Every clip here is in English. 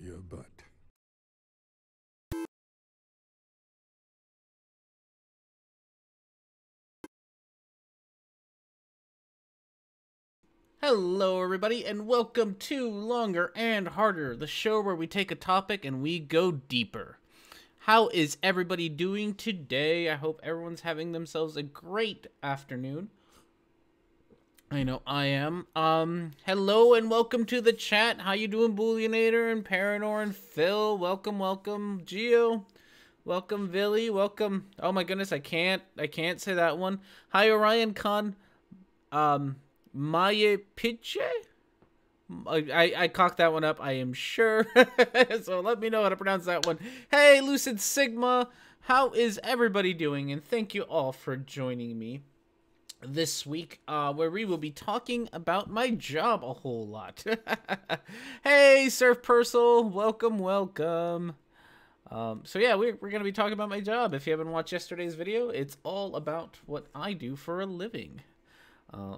your butt. Hello everybody and welcome to Longer and Harder, the show where we take a topic and we go deeper. How is everybody doing today? I hope everyone's having themselves a great afternoon. I know I am. Hello and welcome to the chat. How you doing, Booleanator and Paranor and Phil? Welcome, Geo. Welcome, Villy. Welcome. Oh my goodness, I can't say that one. Hi, Orion Khan. Maye Piche? I cocked that one up, I am sure. So let me know how to pronounce that one. Hey, Lucid Sigma. How is everybody doing? And thank you all for joining me this week, where we will be talking about my job a whole lot. Hey, Surf Purcell. Welcome. So yeah, we're going to be talking about my job. If you haven't watched yesterday's video, it's all about what I do for a living.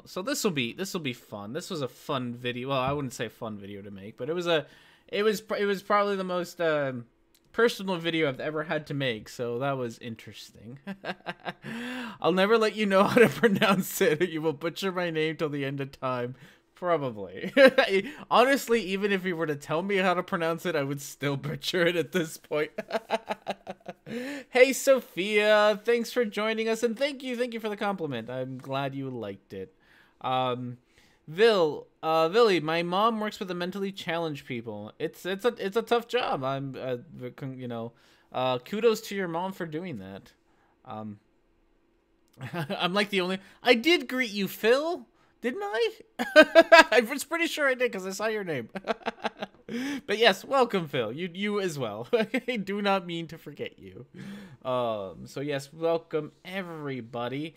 So this will be fun. This was a fun video. Well, I wouldn't say fun video to make, but it was probably the most personal video I've ever had to make. So that was interesting. I'll never let you know how to pronounce it. You will butcher my name till the end of time. Probably. Honestly, even if you were to tell me how to pronounce it, I would still butcher it at this point. Hey, Sophia. Thanks for joining us, and thank you for the compliment. I'm glad you liked it. Villy, my mom works with the mentally challenged people. It's a tough job. Kudos to your mom for doing that. I'm like the only. I did greet you, Phil. Didn't I? I was pretty sure I did because I saw your name. But yes, welcome, Phil. You as well. I do not mean to forget you. So yes, welcome everybody.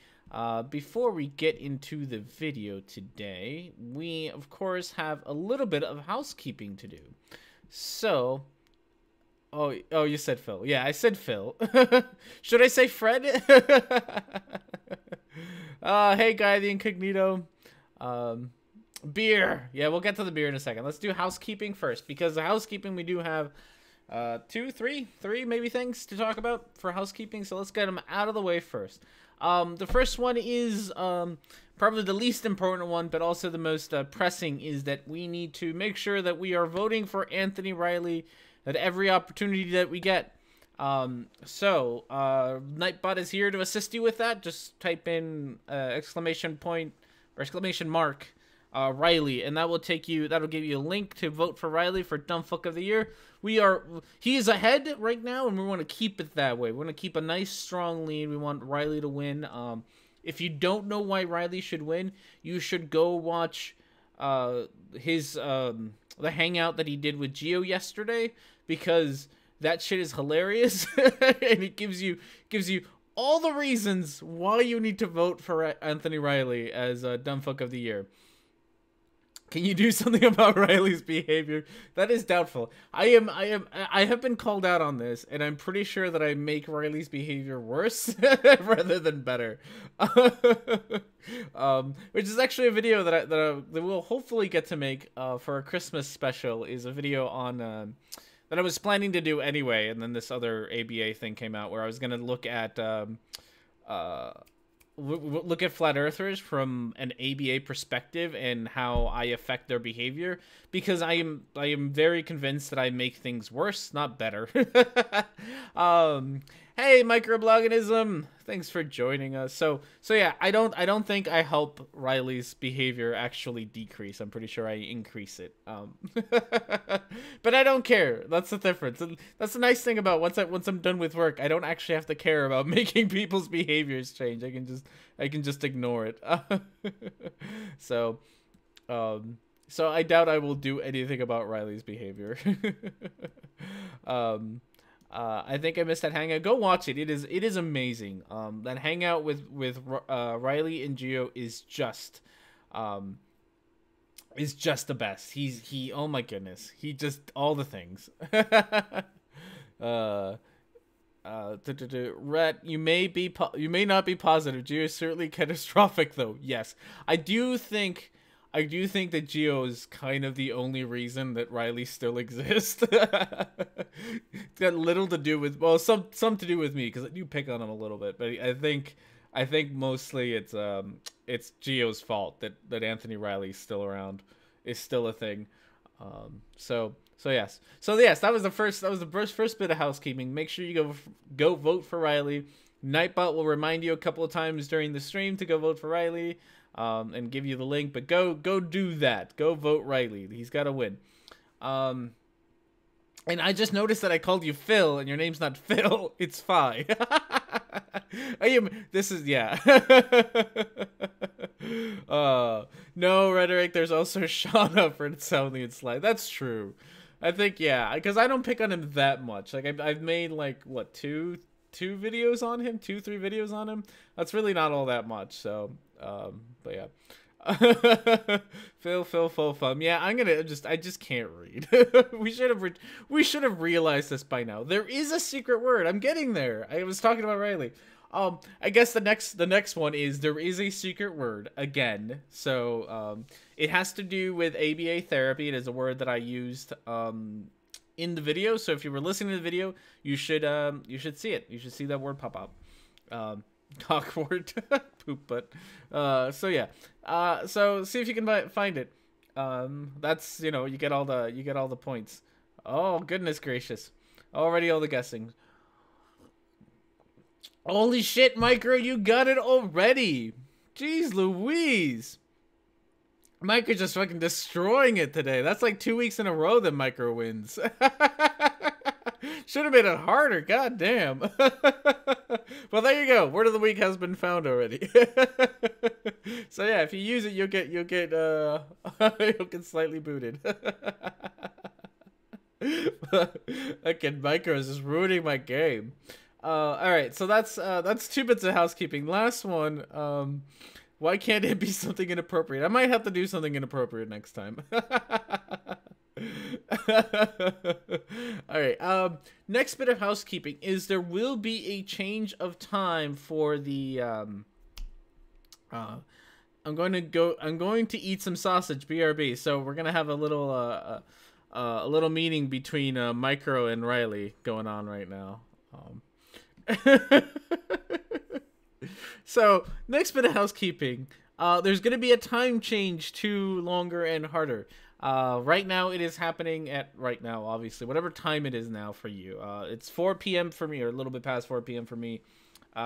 Before we get into the video today, we of course have a little bit of housekeeping to do. So, oh, you said Phil. Yeah, I said Phil. Should I say Fred? Hey, Guy the Incognito. Beer. Yeah, we'll get to the beer in a second. Let's do housekeeping first, because the housekeeping, we do have three maybe things to talk about for housekeeping. So let's get them out of the way first. The first one is probably the least important one, but also the most pressing, is that we need to make sure that we are voting for Anthony Riley at every opportunity that we get. Nightbot is here to assist you with that. Just type in exclamation mark Riley, and that'll give you a link to vote for Riley for Dumb Fuck of the Year. He is ahead right now, and we want to keep it that way. We want to keep a nice strong lead. We want Riley to win. If you don't know why Riley should win, you should go watch the hangout that he did with Geo yesterday, because that shit is hilarious. And it gives you all the reasons why you need to vote for Anthony Riley as Dumb Fuck of the Year. Can you do something about Riley's behavior? That is doubtful. I have been called out on this, and I'm pretty sure that I make Riley's behavior worse rather than better. Which is actually a video that we'll hopefully get to make for a Christmas special. Is a video on that I was planning to do anyway, and then this other ABA thing came out where I was gonna look at flat earthers from an ABA perspective and how I affect their behavior, because I am very convinced that I make things worse, not better. Hey, Microbloganism, thanks for joining us. So yeah, I don't think I help Riley's behavior actually decrease. I'm pretty sure I increase it. But I don't care. That's the difference. And that's the nice thing about once I'm done with work, I don't actually have to care about making people's behaviors change. I can just ignore it. So I doubt I will do anything about Riley's behavior. I think I missed that hangout. Go watch it. It is amazing. That hangout with Riley and Geo is just the best. He oh my goodness. He just all the things. Rhett, you may not be positive. Geo is certainly catastrophic though. Yes. I do think I do think that Geo is kind of the only reason that Riley still exists. It's got little to do with, well, some to do with me, because I do pick on him a little bit, but I think mostly it's Geo's fault that Anthony Riley's still around, is still a thing. So yes, that was the first bit of housekeeping. Make sure you go vote for Riley. Nightbot will remind you a couple of times during the stream to go vote for Riley, and give you the link. But go do that. Go vote Riley. He's got to win. And I just noticed that I called you Phil, and your name's not Phil. It's Phi. This is, yeah. No, Rhetoric. There's also Shauna for Soundly and Sly. That's true. I think, yeah, because I don't pick on him that much. Like I've made like what two videos on him, 2-3 videos on him. That's really not all that much. So, but yeah. Phil, fun. Yeah, I just can't read. we should have realized this by now. There is a secret word. I'm getting there. I was talking about Riley. I guess the next one is there is a secret word again. So, it has to do with ABA therapy. It is a word that I used, in the video. So if you were listening to the video, you should see it. You should see that word pop up. Cockboard poop butt. So yeah. So see if you can find it. That's, you get all the points. Oh, goodness gracious. Already all the guessing. Holy shit, Micro, you got it already. Jeez Louise. Micro just fucking destroying it today. That's like 2 weeks in a row that Micro wins. Should have made it harder. God damn. Well, there you go. Word of the week has been found already. So yeah, if you use it, you'll get slightly booted. Again, Micro is just ruining my game. All right, so that's 2 bits of housekeeping. Last one. Why can't it be something inappropriate? I might have to do something inappropriate next time. All right. Next bit of housekeeping is there will be a change of time for the I'm going to eat some sausage, BRB. So we're going to have a little meeting between Micro and Riley going on right now. So, next bit of housekeeping. There's going to be a time change to longer and harder. Right now, it is happening at, obviously, whatever time it is now for you. It's 4 p.m. for me, or a little bit past 4 p.m. for me,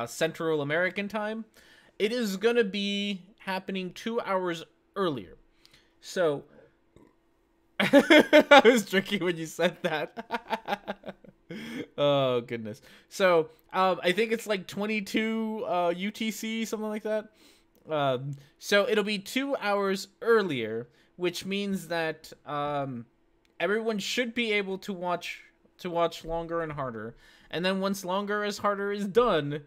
Central American time. It is going to be happening 2 hours earlier. So, I was drinking when you said that. Oh, goodness. So, I think it's like 22 UTC, something like that. So it'll be 2 hours earlier, which means that everyone should be able to watch Longer and Harder. And then once Longer is Harder is done,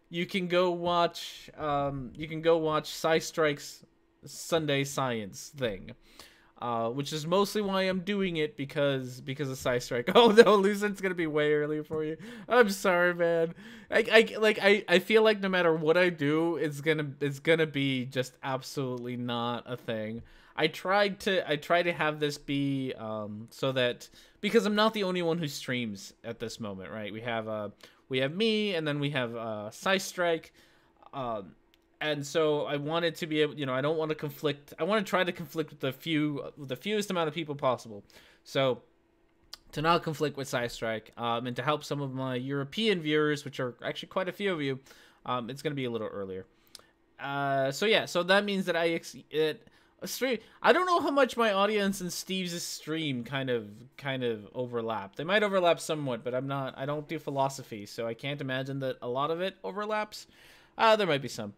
you can go watch Sci Strike's Sunday Science thing. Which is mostly why I'm doing it, because of Sci Strike. Oh no, Lucid's gonna be way earlier for you. I'm sorry, man. I feel like no matter what I do, it's gonna be just absolutely not a thing. I try to have this be so that, because I'm not the only one who streams at this moment, right? We have me, and then we have Sci Strike. And so I wanted to be able, I don't want to conflict. I want to try to conflict with the fewest amount of people possible. So to not conflict with Sci Strike, and to help some of my European viewers, which are actually quite a few of you, it's going to be a little earlier. So yeah, so that means that stream. I don't know how much my audience and Steve's stream kind of overlap. They might overlap somewhat, but I don't do philosophy, so I can't imagine that a lot of it overlaps. There might be some.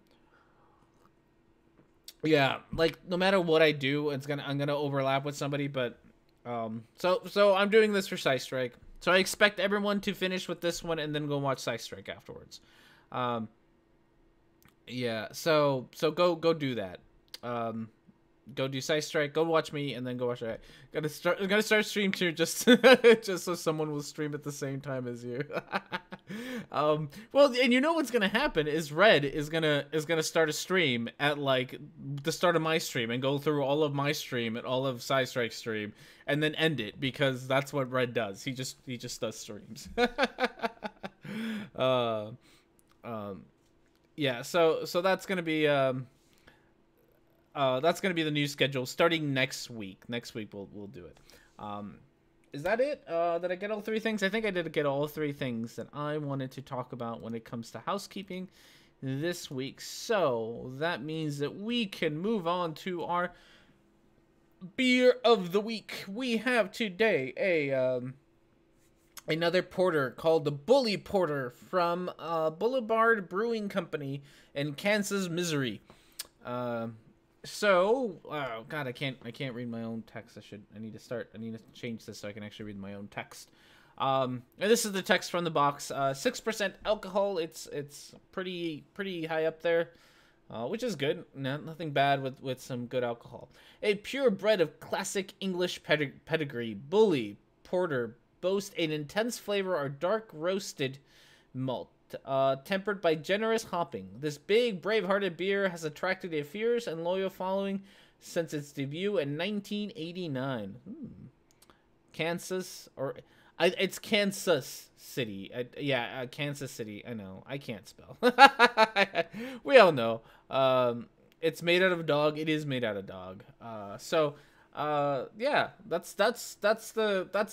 Yeah, like no matter what I do, I'm gonna overlap with somebody, but so I'm doing this for Sci Strike. So I expect everyone to finish with this one and then go watch Sci Strike afterwards. Yeah, so go do that. go do Side Strike, go watch me, and then go watch it. I'm gonna start stream too, just just so someone will stream at the same time as you. Well, and you know what's gonna happen is Red is gonna start a stream at like the start of my stream and go through all of my stream and all of Side Strike's stream and then end it, because that's what Red does. He just does streams. Yeah, so that's gonna be the new schedule starting next week. Next week we'll do it. Is that it? Did I get all three things? I think I did get all three things that I wanted to talk about when it comes to housekeeping this week. So that means that we can move on to our beer of the week. We have today another porter called the Bully Porter from Boulevard Brewing Company in Kansas, Missouri. So, oh god, I can't read my own text. I need to change this so I can actually read my own text. And this is the text from the box. 6% alcohol. It's pretty high up there, which is good. Nothing bad with some good alcohol. A purebred of classic English pedigree, Bully Porter boast an intense flavor or dark roasted malt, tempered by generous hopping. This big, brave-hearted beer has attracted a fierce and loyal following since its debut in 1989. Kansas, or it's Kansas City. Kansas City. I know. I can't spell. We all know. It's made out of dog. It is made out of dog. Yeah, that's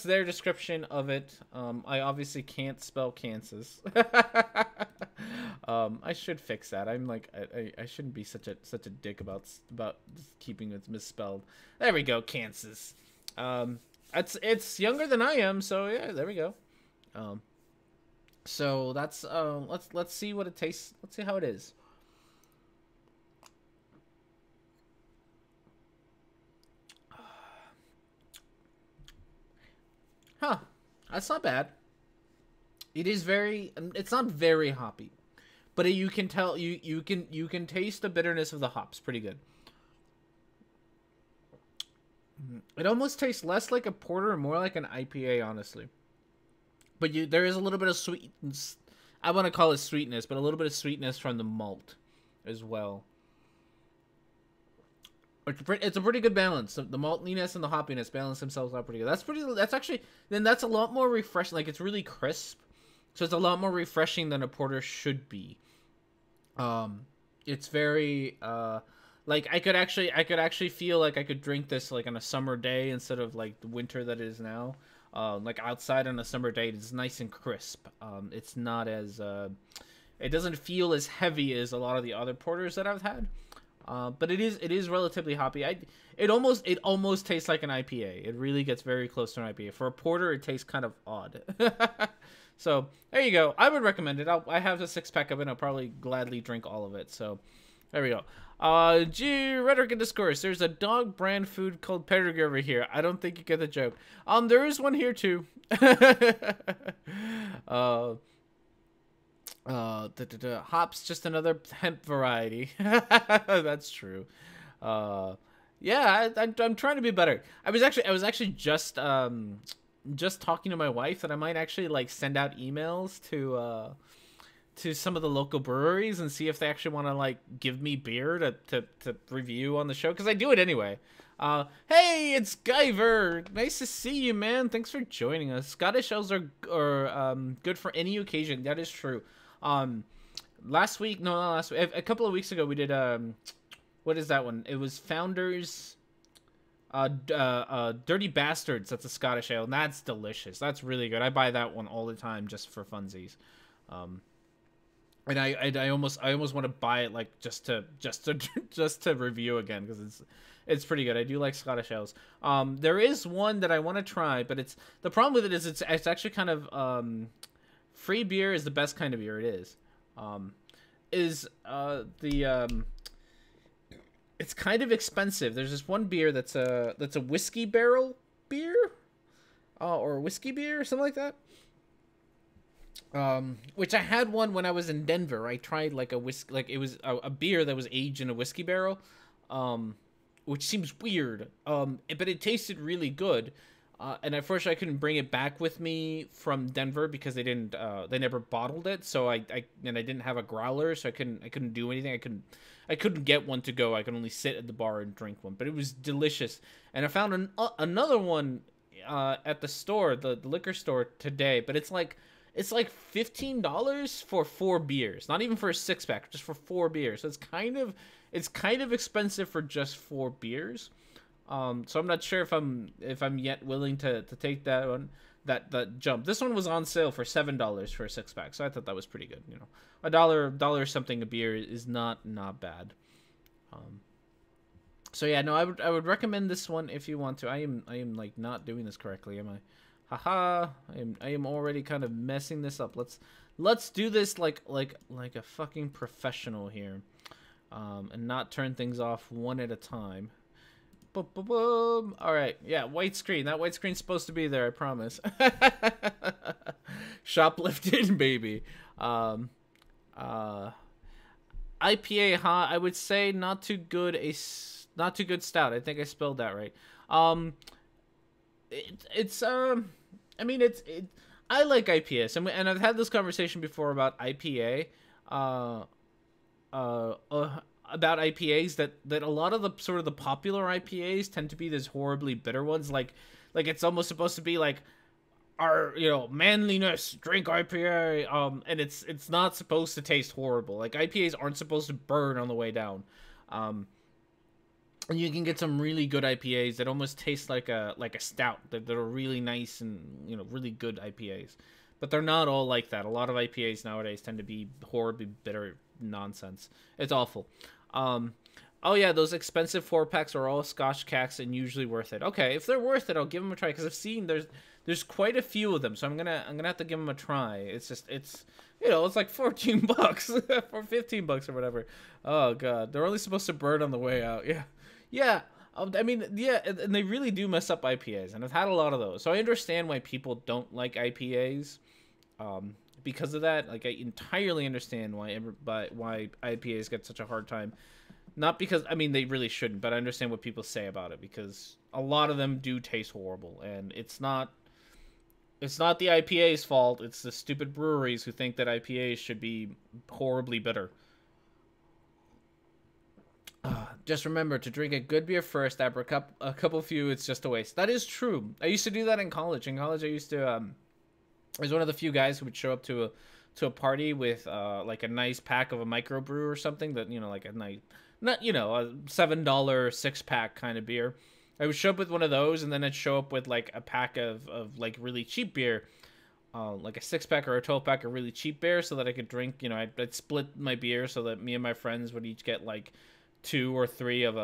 their description of it. I obviously can't spell Kansas. I should fix that. I'm like, I shouldn't be such a dick about keeping it misspelled. There we go, Kansas. It's younger than I am, so yeah, there we go. So that's let's see what it tastes. Let's see how it is. Huh, that's not bad. It is it's not very hoppy, but you can tell, you can taste the bitterness of the hops pretty good. It almost tastes less like a porter and more like an IPA, honestly. But there is a little bit of sweetness. I want to call it sweetness, but a little bit of sweetness from the malt as well. It's a pretty good balance. The maltiness and the hoppiness balance themselves out pretty good. That's a lot more refreshing. Like, it's really crisp, so it's a lot more refreshing than a porter should be. It's very like I could actually feel like I could drink this like on a summer day instead of like the winter that it is now. Like outside on a summer day, it's nice and crisp. It's not as it doesn't feel as heavy as a lot of the other porters that I've had. But it is relatively hoppy. It almost tastes like an IPA. It really gets very close to an IPA. For a porter, it tastes kind of odd. So there you go. I would recommend it. I have a 6-pack of it. I'll probably gladly drink all of it. So there we go. Rhetoric and Discourse. There's a dog brand food called pedigree over here. I don't think you get the joke. There is one here too. Hops, just another hemp variety. That's true. Yeah, I'm trying to be better. I was actually just talking to my wife that I might actually like send out emails to some of the local breweries and see if they actually want to like give me beer to review on the show, because I do it anyway. Hey, it's Guyver. Nice to see you, man. Thanks for joining us. Scottish ales are good for any occasion. That is true. Last week, no, not last week. A couple of weeks ago, we did what is that one? It was Founders, Dirty Bastards. That's a Scottish ale, and that's delicious. That's really good. I buy that one all the time just for funsies. And I almost want to buy it like just to review again, because it's pretty good. I do like Scottish ales. There is one that I want to try, but the problem with it is it's actually kind of free beer is the best kind of beer. It is. It's kind of expensive. There's this one beer that's a whiskey barrel beer, or whiskey beer or something like that. Which I had one when I was in Denver. I tried like a whiskey, like it was a beer that was aged in a whiskey barrel. which seems weird. But it tasted really good. And unfortunately, I couldn't bring it back with me from Denver because they never bottled it. So I didn't have a growler, so I couldn't do anything. I couldn't get one to go. I could only sit at the bar and drink one. But it was delicious. And I found another one at the store, the liquor store today. But it's like $15 for 4 beers, not even for a 6-pack, just for 4 beers. So it's kind of expensive for just 4 beers. So I'm not sure if I'm yet willing to take that one, that jump. This one was on sale for $7 for a 6-pack, so I thought that was pretty good. You know, $1 something a beer is not bad. So yeah, no, I would recommend this one if you want to. I am like not doing this correctly, am I? Haha, I am already kind of messing this up. Let's do this like a fucking professional here, and not turn things off one at a time. Boom, boom, boom. All right, yeah, white screen. That white screen's supposed to be there, I promise. Shoplifted, baby. IPA, huh? I would say not too good stout. I think I spelled that right. I mean, I like IPAs, and I've had this conversation before about IPA, about IPAs that a lot of the sort of the popular IPAs tend to be these horribly bitter ones, like it's almost supposed to be like our, you know, manliness, drink IPA, and it's not supposed to taste horrible. Like IPAs aren't supposed to burn on the way down. And you can get some really good IPAs that almost taste like a stout. That are really nice and, you know, really good IPAs. But they're not all like that. A lot of IPAs nowadays tend to be horribly bitter nonsense. It's awful. Oh yeah, those expensive 4-packs are all Scotch cacks and usually worth it. Okay, if they're worth it, I'll give them a try because I've seen there's quite a few of them, so I'm gonna have to give them a try. It's you know, it's like $14 or $15 or whatever. Oh god, they're only supposed to burn on the way out. Yeah. Yeah, I mean, yeah, and they really do mess up IPAs, and I've had a lot of those. So I understand why people don't like IPAs, because of that. Like, I entirely understand why IPAs get such a hard time. Not because, I mean, they really shouldn't, but I understand what people say about it, because a lot of them do taste horrible, and it's not the IPA's fault. It's the stupid breweries who think that IPAs should be horribly bitter. Just remember to drink a good beer first. After a couple few, it's just a waste. That is true. I used to do that in college. In college, I used to. I was one of the few guys who would show up to a party with like a nice pack of a microbrew or something that, you know, like a nice, not, you know, a $7 6-pack kind of beer. I would show up with one of those, and then I'd show up with like a pack of like really cheap beer, like a 6-pack or a 12-pack of really cheap beer, so that I could drink. You know, I'd split my beer so that me and my friends would each get like 2 or 3 of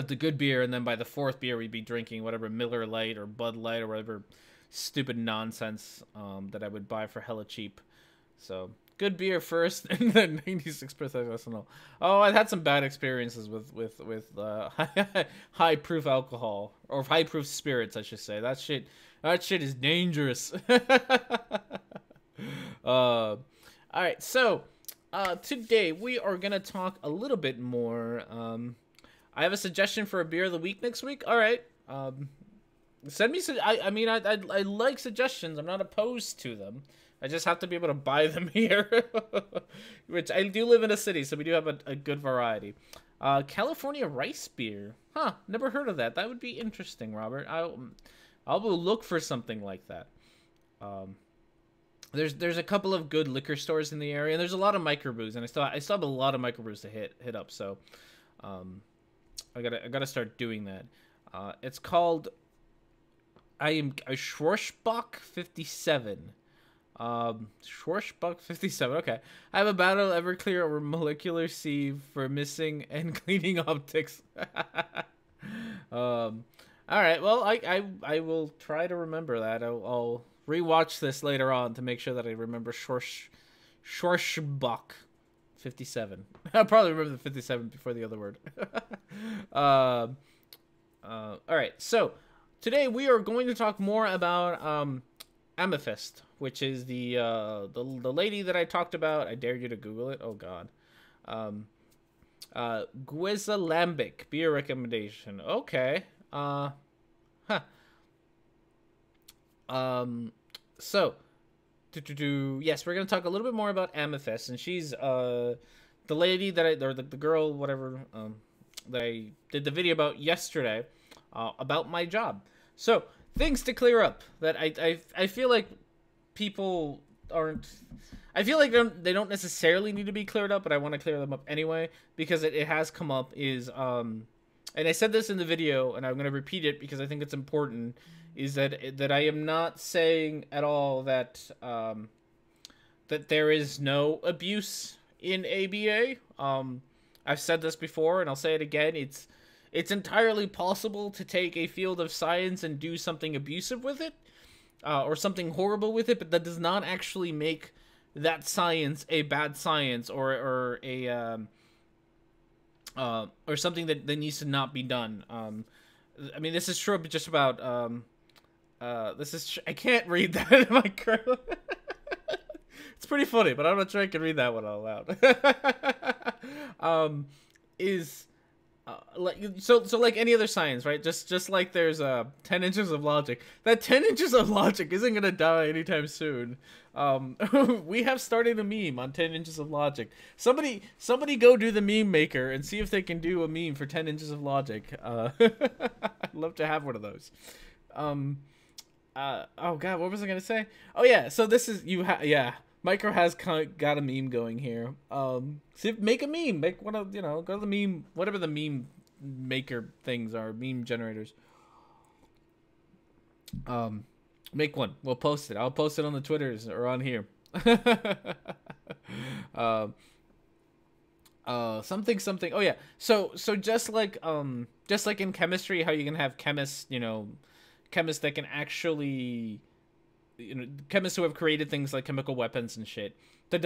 the good beer, and then by the 4th beer we'd be drinking whatever Miller Lite or Bud Light or whatever stupid nonsense that I would buy for hella cheap. So good beer first, and then 96% ethanol. Oh, I've had some bad experiences with high proof alcohol, or high proof spirits, I should say. That shit is dangerous. All right, so. Today we are gonna talk a little bit more. I have a suggestion for a beer of the week next week. All right. Send me. I like suggestions. I'm not opposed to them. I just have to be able to buy them here, which I do live in a city, so we do have a good variety. California rice beer. Huh? Never heard of that. That would be interesting, Robert. I will look for something like that. There's a couple of good liquor stores in the area, and there's a lot of microbrews, and I still have a lot of microbrews to hit up. So, I gotta start doing that. It's called a Schwarzbach 57. Schwarzbach 57. Okay, I have a battle Everclear over molecular sieve for missing and cleaning optics. All right. Well, I will try to remember that. I'll rewatch this later on to make sure that I remember Schwarzbach 57. I'll probably remember the 57 before the other word. All right, so today we are going to talk more about Amythest, which is the lady that I talked about. I dare you to Google it. Oh God. Guizalambic beer recommendation. Okay. Huh. So, yes, we're gonna talk a little bit more about Amythest, and she's the lady that or the girl, whatever, that I did the video about yesterday, about my job. So, things to clear up that I feel like people aren't. I feel like they don't necessarily need to be cleared up, but I want to clear them up anyway because it has come up. And I said this in the video, and I'm going to repeat it because I think it's important. Is that I am not saying at all that that there is no abuse in ABA. I've said this before, and I'll say it again. It's entirely possible to take a field of science and do something abusive with it, or something horrible with it, but that does not actually make that science a bad science or something that needs to not be done. I mean, this is true just about I can't read that in my curl. It's pretty funny, but I'm not sure I can read that one out loud. Like like any other science, right? Just like there's 10 inches of logic. That 10 inches of logic isn't gonna die anytime soon. We have started a meme on 10 inches of logic. Somebody go do the meme maker and see if they can do a meme for 10 inches of logic. I'd love to have one of those. Oh god, what was I gonna say? Oh yeah, so this is Micro has got a meme going here. Make a meme. Make one of, go to the meme, whatever the meme maker things are, meme generators. Make one. We'll post it. I'll post it on the Twitters or on here. Something. Oh yeah. So just like in chemistry, how you can have chemists, chemists that can actually, chemists who have created things like chemical weapons and shit that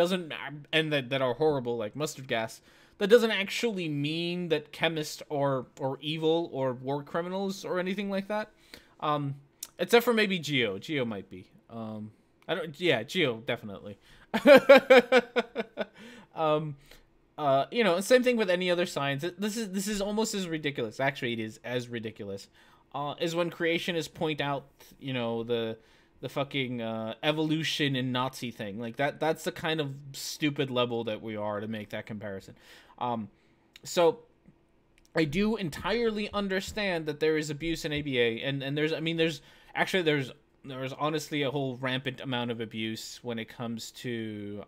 are horrible, like mustard gas, that doesn't actually mean that chemists are evil or war criminals or anything like that. Except for maybe Geo. Geo might be. Geo definitely. Same thing with any other science. This is almost as ridiculous. Actually, it is as ridiculous. Is when creationists point out, the fucking evolution and Nazi thing. Like that's the kind of stupid level that we are to make that comparison. So I do entirely understand that there is abuse in ABA, and there's honestly a whole rampant amount of abuse when it comes to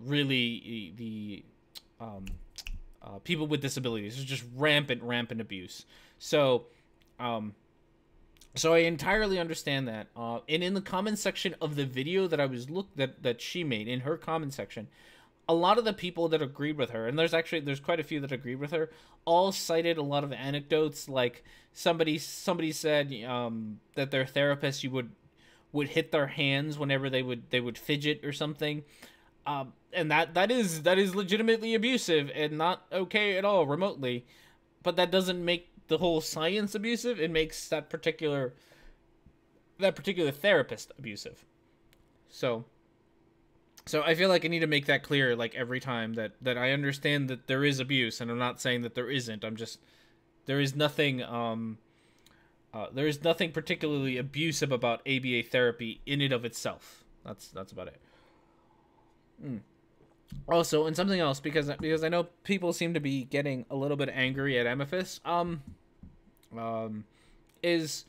really the people with disabilities. There's just rampant abuse. So I entirely understand that. And in the comment section of the video that I was that she made, in her comment section, a lot of the people that agreed with her, and there's quite a few that agreed with her, all cited a lot of anecdotes. Like somebody said that their therapist would hit their hands whenever they would fidget or something. And that is legitimately abusive and not okay at all remotely. But that doesn't make the whole science abusive. It makes that particular therapist abusive. So I feel like I need to make that clear, like, every time that I understand that there is abuse, and I'm not saying that there isn't. There is nothing particularly abusive about ABA therapy in and of itself. That's about it. Also, and something else, because I know people seem to be getting a little bit angry at Amythest, is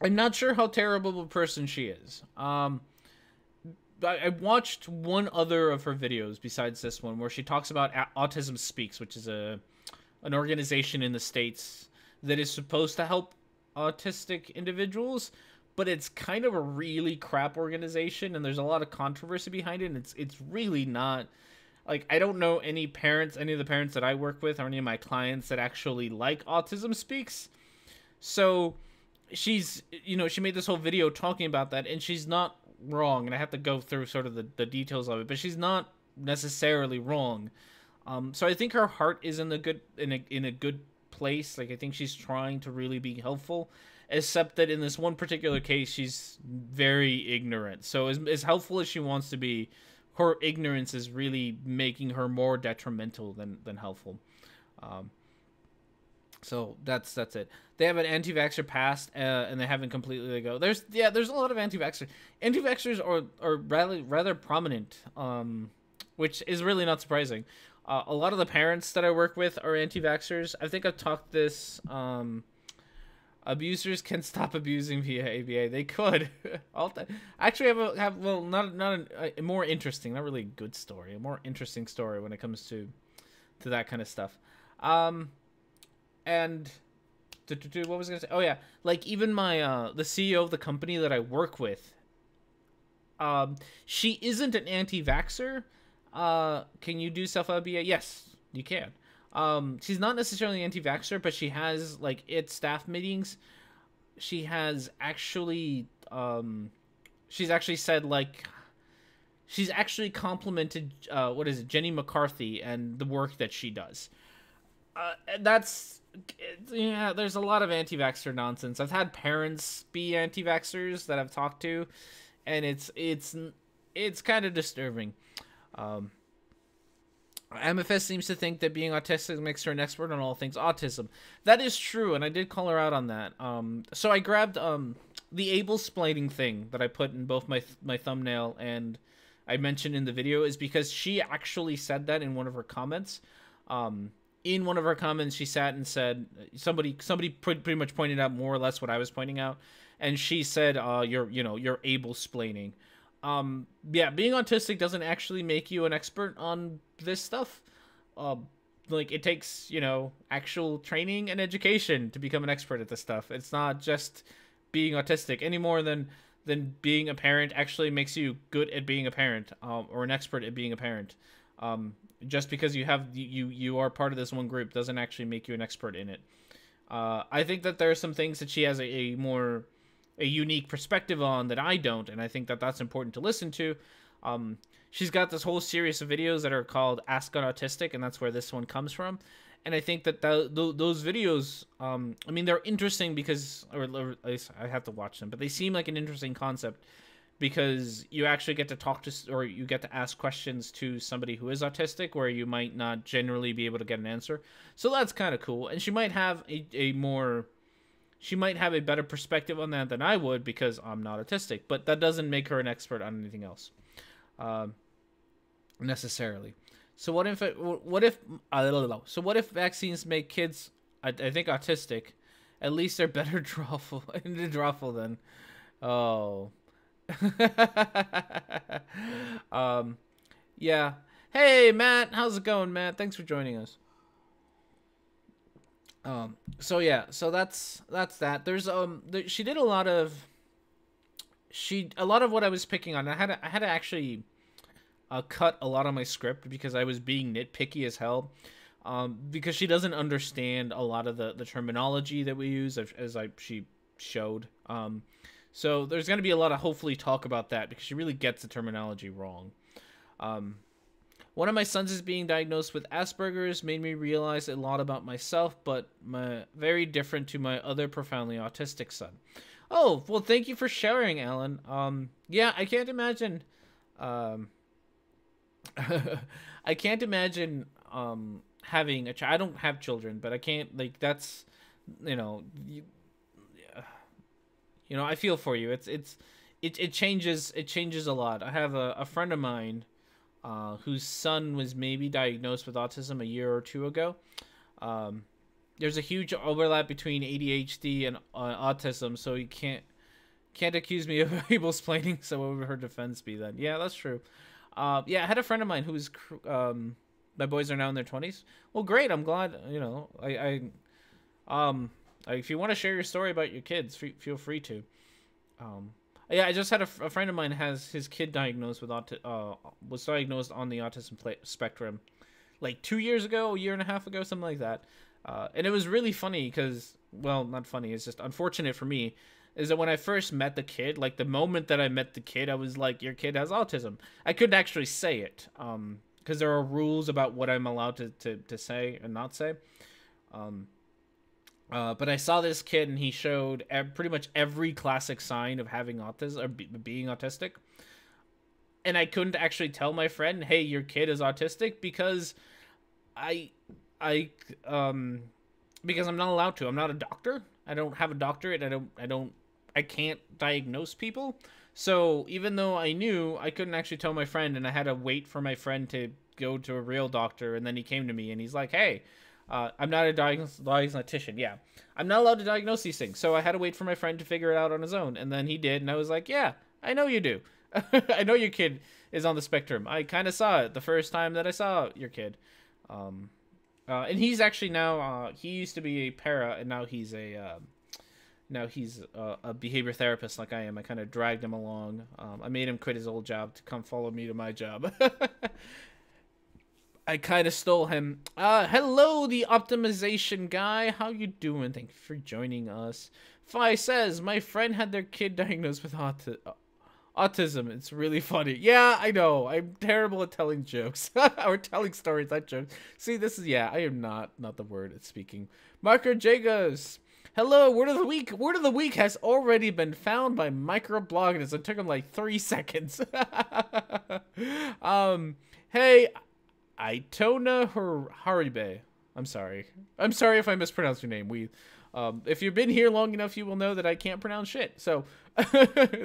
I'm not sure how terrible of a person she is. I watched one other of her videos besides this one where she talks about Autism Speaks, which is an organization in the States that is supposed to help autistic individuals, but it's kind of a really crap organization, and there's a lot of controversy behind it, and it's really not, like, I don't know any of the parents that I work with or any of my clients that actually like Autism Speaks. So she made this whole video talking about that, and she's not wrong, and I have to go through sort of the details of it, but she's not necessarily wrong. So I think her heart is in a good place. Like, I think she's trying to really be helpful, except that in this one particular case, she's very ignorant. So as helpful as she wants to be, her ignorance is really making her more detrimental than helpful. So that's it. They have an anti-vaxxer past, and they haven't completely let go. There's a lot of anti-vaxxers. Anti-vaxxers are rather prominent, which is really not surprising. A lot of the parents that I work with are anti-vaxxers. I think I've talked this. Abusers can stop abusing via ABA. They could. Actually, have not a more interesting, not really a good story, a more interesting story when it comes to that kind of stuff. And what was I gonna say? Oh yeah, like even my the CEO of the company that I work with, she isn't an anti-vaxxer. Can you do self-ABA? Yes, you can. She's not necessarily anti-vaxxer, but she has, like, at staff meetings, she has actually, she's actually said, like, she's actually complimented, Jenny McCarthy and the work that she does. Yeah, there's a lot of anti-vaxxer nonsense. I've had parents be anti-vaxxers that I've talked to, and it's kind of disturbing. Amythest seems to think that being autistic makes her an expert on all things autism. That is true, and I did call her out on that. So I grabbed the able-splaining thing that I put in both my thumbnail and I mentioned in the video is because she actually said that in one of her comments. In one of her comments, she sat and said, somebody pretty much pointed out more or less what I was pointing out, and she said, you're able-splaining. Yeah, being autistic doesn't actually make you an expert on this stuff. Like, it takes, actual training and education to become an expert at this stuff. It's not just being autistic any more than being a parent actually makes you good at being a parent, or an expert at being a parent. Just because you are part of this one group doesn't actually make you an expert in it. I think that there are some things that she has a unique perspective on that I don't, and I think that that's important to listen to. She's got this whole series of videos that are called Ask an Autistic, and that's where this one comes from. And I think that those videos, I mean, they're interesting because, or at least I have to watch them, but they seem like an interesting concept because you actually get to talk to, or you get to ask questions to somebody who is autistic where you might not generally be able to get an answer. So that's kind of cool. And she might have she might have a better perspective on that than I would because I'm not autistic, but that doesn't make her an expert on anything else, necessarily. So what if vaccines make kids, I think, autistic? At least they're better drawful than, oh, yeah. Hey Matt, how's it going, Matt? Thanks for joining us. So yeah, so that's that. There's she did a lot of what I was picking on. I had to actually cut a lot of my script because I was being nitpicky as hell. Because she doesn't understand a lot of the terminology that we use, as she showed. So there's going to be a lot of hopefully talk about that because she really gets the terminology wrong. One of my sons is being diagnosed with Asperger's, made me realize a lot about myself, but very different to my other profoundly autistic son. Oh, well, thank you for sharing, Alan. Yeah, I can't imagine. I can't imagine having a child. I don't have children, but I can't, like, that's, I feel for you. It changes a lot. I have a friend of mine whose son was maybe diagnosed with autism a year or two ago. There's a huge overlap between ADHD and autism, so you can't accuse me of able-splaining. So what would her defense be then? Yeah, that's true. Yeah, I had a friend of mine who was my boys are now in their 20s. Well, great. I'm glad. If you want to share your story about your kids, feel free to. Yeah, I just had a friend of mine has his kid diagnosed with was diagnosed on the autism spectrum, like 2 years ago, a year and a half ago, something like that. And it was really funny because, well, not funny. It's just unfortunate for me. Is that when I first met the kid, like the moment that I met the kid, I was like, "Your kid has autism." I couldn't actually say it, because there are rules about what I'm allowed to say and not say. But I saw this kid, and he showed pretty much every classic sign of having autism or being autistic. and I couldn't actually tell my friend, hey, your kid is autistic, because I because I'm not allowed to. I'm not a doctor. I don't have a doctorate. I can't diagnose people. So even though I knew, I couldn't actually tell my friend, and I had to wait for my friend to go to a real doctor, and then he came to me and he's like, hey, I'm not a diagnostician. Yeah, I'm not allowed to diagnose these things. So I had to wait for my friend to figure it out on his own, and then he did, and I was like, yeah, I know you do. I know your kid is on the spectrum. I kind of saw it the first time that I saw your kid. And he's actually now, he used to be a para, and now he's a behavior therapist like I am. I kind of dragged him along. I made him quit his old job to come follow me to my job. I kind of stole him. Hello, the optimization guy. How you doing? Thank you for joining us. Fi says, my friend had their kid diagnosed with autism. It's really funny. Yeah, I know. I'm terrible at telling jokes. Or telling stories, not jokes. See, this is, yeah, I am not the word at speaking. Marker Jagos. Hello, word of the week. Word of the week has already been found by microbloggers. It took him like 3 seconds. Hey, Itona Haribe. I'm sorry if I mispronounced your name. If you've been here long enough, you will know that I can't pronounce shit. So,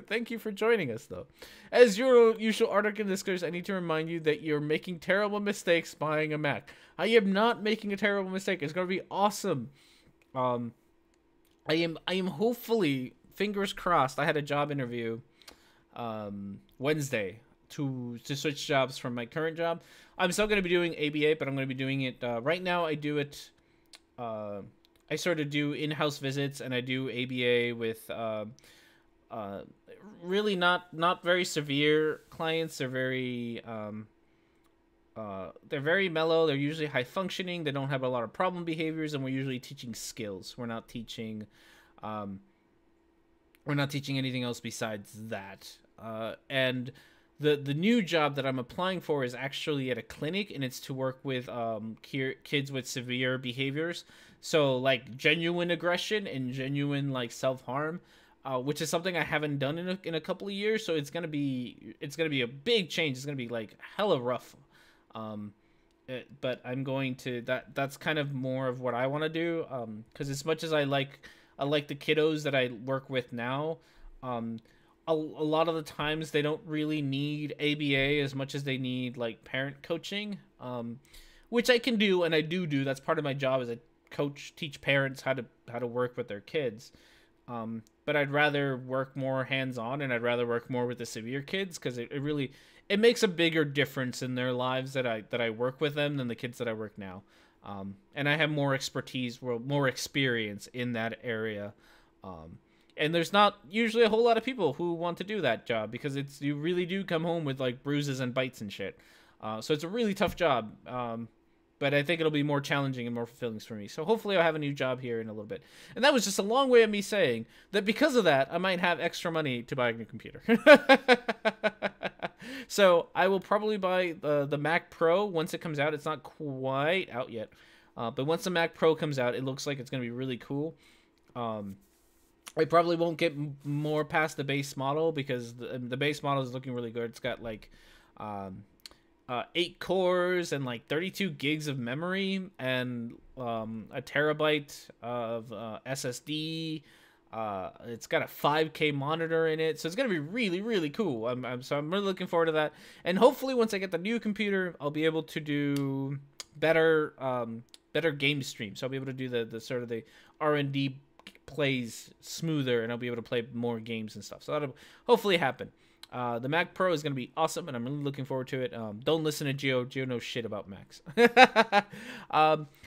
thank you for joining us, though. As your usual Rhetoric and Discourse, I need to remind you that you're making terrible mistakes buying a Mac. I am not making a terrible mistake. It's going to be awesome. I am hopefully, fingers crossed. I had a job interview Wednesday to switch jobs from my current job. I'm still going to be doing ABA, but I'm going to be doing it right now. I do it. I sort of do in-house visits, and I do ABA with really not very severe clients. They're very mellow. They're usually high functioning. They don't have a lot of problem behaviors, and we're usually teaching skills. We're not teaching anything else besides that. And the new job that I'm applying for is actually at a clinic, and it's to work with kids with severe behaviors. So like genuine aggression and genuine like self-harm, which is something I haven't done in a couple of years. So it's gonna be a big change. It's gonna be like hella rough. But I'm going to that's kind of more of what I want to do. Because as much as I like the kiddos that I work with now, a lot of the times they don't really need ABA as much as they need like parent coaching, which I can do, and I do. That's part of my job, is I teach parents how to work with their kids. But I'd rather work more hands-on, and I'd rather work more with the severe kids, because it makes a bigger difference in their lives that I work with them than the kids that I work now. And I have more expertise, more experience in that area. And there's not usually a whole lot of people who want to do that job, because you really do come home with like bruises and bites and shit. So it's a really tough job. But I think it'll be more challenging and more fulfilling for me. So hopefully I'll have a new job here in a little bit. And that was just a long way of me saying that because of that, I might have extra money to buy a new computer. So I will probably buy the Mac Pro once it comes out. It's not quite out yet. But once the Mac Pro comes out, it looks like it's going to be really cool. I probably won't get more past the base model, because the base model is looking really good. It's got like 8 cores and like 32 gigs of memory and a terabyte of SSD. It's got a 5K monitor in it, so it's gonna be really, really cool. So I'm really looking forward to that. And hopefully, once I get the new computer, I'll be able to do better game streams. So I'll be able to do the sort of the R&D plays smoother, and I'll be able to play more games and stuff. So that'll hopefully happen. The Mac Pro is going to be awesome, and I'm really looking forward to it. Don't listen to Gio. Gio knows shit about Macs.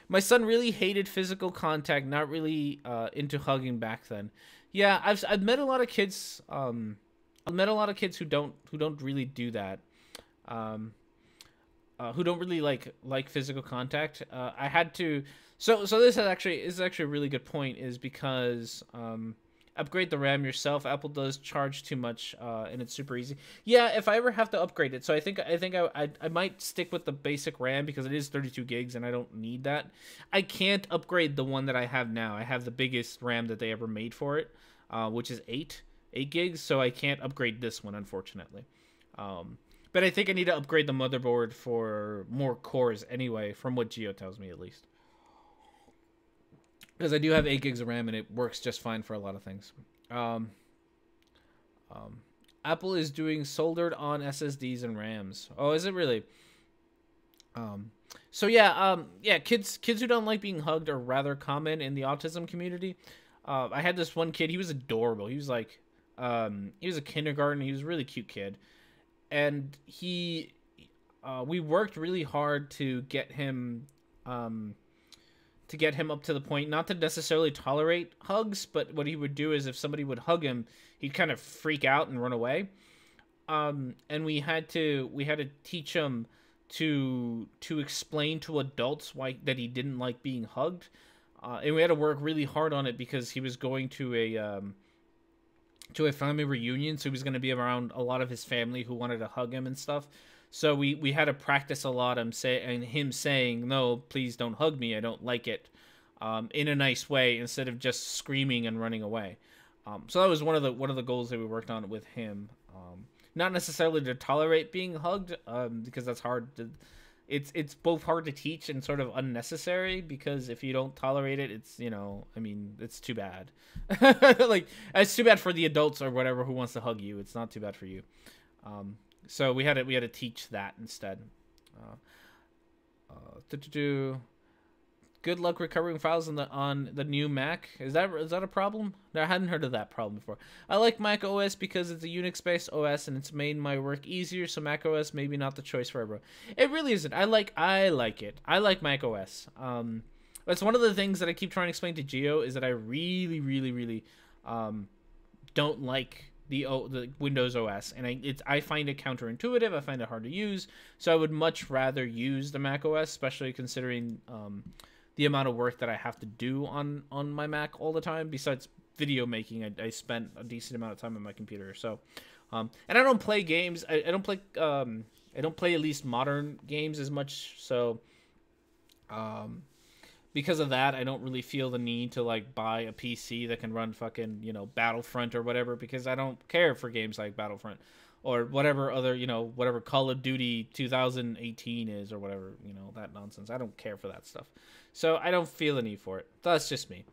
My son really hated physical contact, not really into hugging back then. Yeah, I've met a lot of kids. I've met a lot of kids who don't really do that. Who don't really like physical contact. I had to. So this is actually a really good point, is because upgrade the RAM yourself. Apple does charge too much, and it's super easy. Yeah, if I ever have to upgrade it, so I think I might stick with the basic RAM, because it is 32 gigs and I don't need that. I can't upgrade the one that I have now. I have the biggest RAM that they ever made for it, which is 8 gigs. So I can't upgrade this one, unfortunately. But I think I need to upgrade the motherboard for more cores anyway, from what Geo tells me at least. Because I do have 8 gigs of RAM and it works just fine for a lot of things. Apple is doing soldered on SSDs and RAMs. Oh, is it really? So yeah, kids who don't like being hugged are rather common in the autism community. I had this one kid, he was adorable. He was like, he was a kindergarten, he was a really cute kid. And we worked really hard to get him up to the point, not to necessarily tolerate hugs, but what he would do is if somebody would hug him, he'd kind of freak out and run away. And we had to teach him to explain to adults why that he didn't like being hugged. And we had to work really hard on it because he was going to a family reunion, so he was going to be around a lot of his family who wanted to hug him and stuff. So we had to practice a lot him saying, no, please don't hug me, I don't like it, in a nice way, instead of just screaming and running away. So that was one of the goals that we worked on with him. Not necessarily to tolerate being hugged, because that's hard to. It's both hard to teach and sort of unnecessary, because if you don't tolerate it, it's, you know, I mean, it's too bad. Like, it's too bad for the adults or whatever who wants to hug you. It's not too bad for you. So we had to teach that instead. Good luck recovering files on the new Mac. Is that a problem? No, I hadn't heard of that problem before. I like Mac OS because it's a Unix-based OS and it's made my work easier. So Mac OS maybe not the choice for everyone. It really isn't. I like it. I like Mac OS. That's one of the things that I keep trying to explain to Geo, is that I really, really, really don't like the Windows OS, and I find it counterintuitive. I find it hard to use. So I would much rather use the Mac OS, especially considering the amount of work that I have to do on my Mac all the time. Besides video making, I spent a decent amount of time on my computer. So, and I don't play games. I don't play at least modern games as much. So, because of that, I don't really feel the need to like buy a PC that can run fucking, you know, Battlefront or whatever, because I don't care for games like Battlefront or whatever other, you know, whatever Call of Duty 2018 is or whatever, you know, that nonsense. I don't care for that stuff. So I don't feel the need for it. That's just me.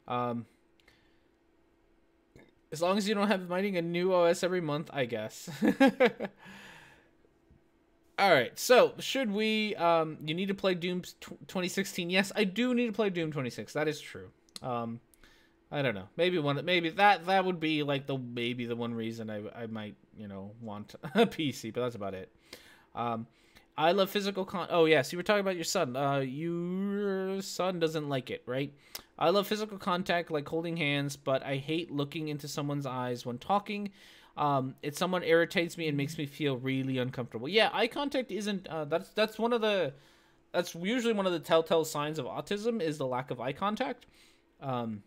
As long as you don't have finding a new OS every month, I guess. All right, so should we? You need to play Doom 2016. Yes, I do need to play Doom 26. That is true. I don't know. Maybe that would be like the one reason I might, you know, want a PC, but that's about it. I love physical oh yes, you were talking about your son. Your son doesn't like it, right? I love physical contact, like holding hands, but I hate looking into someone's eyes when talking. It somewhat irritates me and makes me feel really uncomfortable. Yeah, eye contact isn't that's usually one of the telltale signs of autism, is the lack of eye contact. And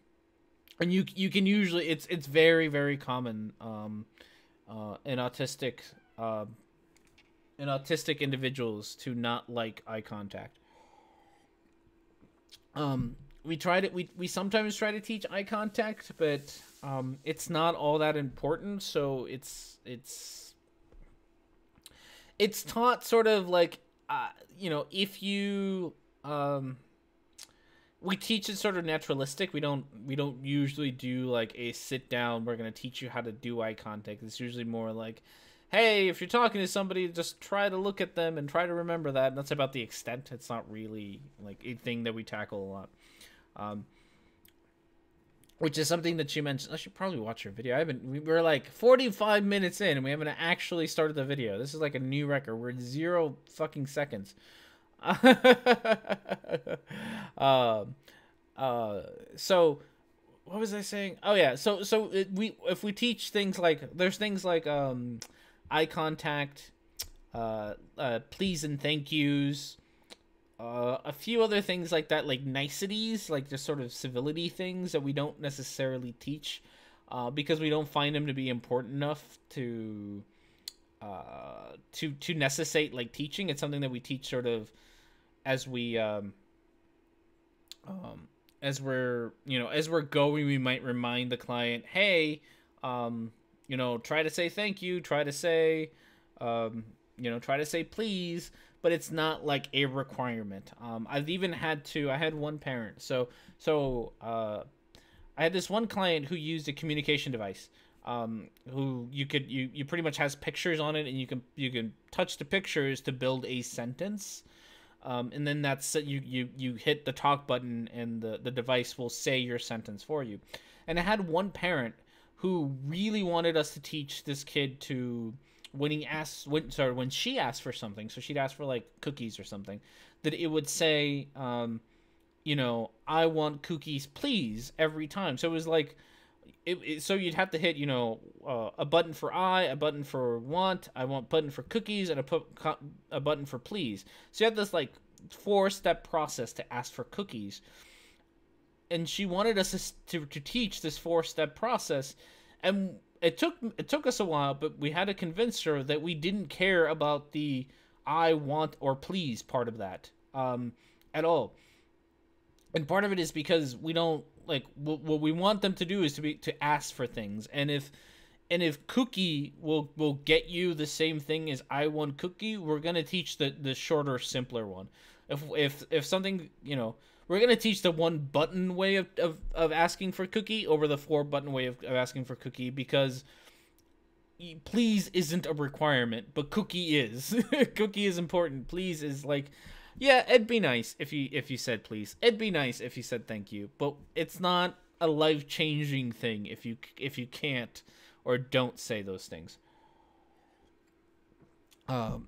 you can usually, it's very, very common in autistic individuals to not like eye contact. We sometimes try to teach eye contact, but it's not all that important. So it's taught sort of like, you know, if you we teach it sort of naturalistic. We don't usually do like a sit down, we're gonna teach you how to do eye contact. It's usually more like, hey, if you're talking to somebody, just try to look at them and try to remember that. And that's about the extent. It's not really like a thing that we tackle a lot. Which is something that you mentioned. I should probably watch your video. We're like 45 minutes in and we haven't actually started the video. This is like a new record. We're at 0 fucking seconds. So what was I saying? Oh yeah. So if we teach things like, there's things like, eye contact, please and thank yous, a few other things like that, like niceties, like just sort of civility things that we don't necessarily teach, because we don't find them to be important enough to necessitate like teaching. It's something that we teach sort of as we as we're going. We might remind the client, hey, you know, try to say thank you, try to say try to say please, but it's not like a requirement. I've even I had one parent. I had this one client who used a communication device. Who you pretty much has pictures on it, and you can touch the pictures to build a sentence. And then you hit the talk button, and the device will say your sentence for you. And I had one parent who really wanted us to teach this kid to, when she asked for something, so she'd ask for like cookies or something, that it would say, I want cookies, please, every time. So it was like, so you'd have to hit, a button for a button for want, I want button for cookies, and a button for please. So you have this like 4-step process to ask for cookies. And she wanted us to teach this 4-step process, and it took us a while, but we had to convince her that we didn't care about the I want or please part of that at all. And part of it is because we don't like what we want them to do is to ask for things, and if cookie will get you the same thing as I want cookie, we're gonna teach the shorter, simpler one. If something, we're gonna teach the 1-button way of asking for cookie over the 4-button way of asking for cookie, because please isn't a requirement, but cookie is. Cookie is important. Please is like, yeah, it'd be nice if you said please. It'd be nice if you said thank you, but it's not a life-changing thing if you can't or don't say those things. What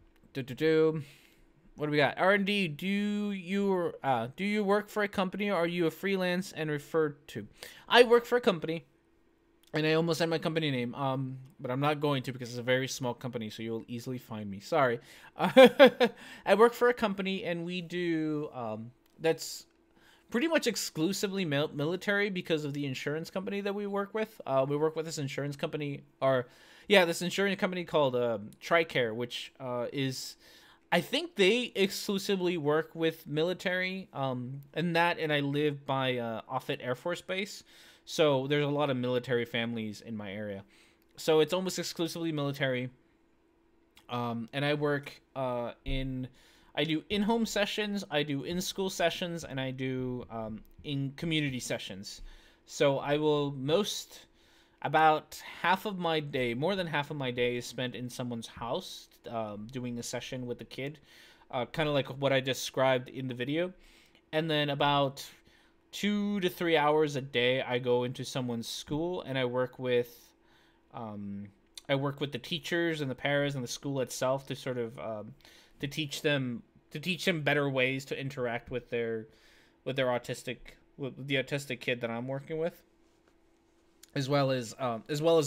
do we got? R&D, do you work for a company, or are you a freelance and referred to? I work for a company, and I almost said my company name, but I'm not going to, because it's a very small company, so you'll easily find me. Sorry. I work for a company, and we do, that's pretty much exclusively military because of the insurance company that we work with. We work with this insurance company, this insurance company called TRICARE, which is, I think they exclusively work with military, and I live by Offutt Air Force Base, so there's a lot of military families in my area. So it's almost exclusively military, and I work I do in-home sessions, I do in-school sessions, and I do in community sessions. So I will about half of my day, more than half of my day, is spent in someone's house doing a session with the kid, kind of like what I described in the video. And then about 2 to 3 hours a day, I go into someone's school, and I work with the teachers and the paras and the school itself to sort of to teach them better ways to interact with the autistic kid that I'm working with, as well as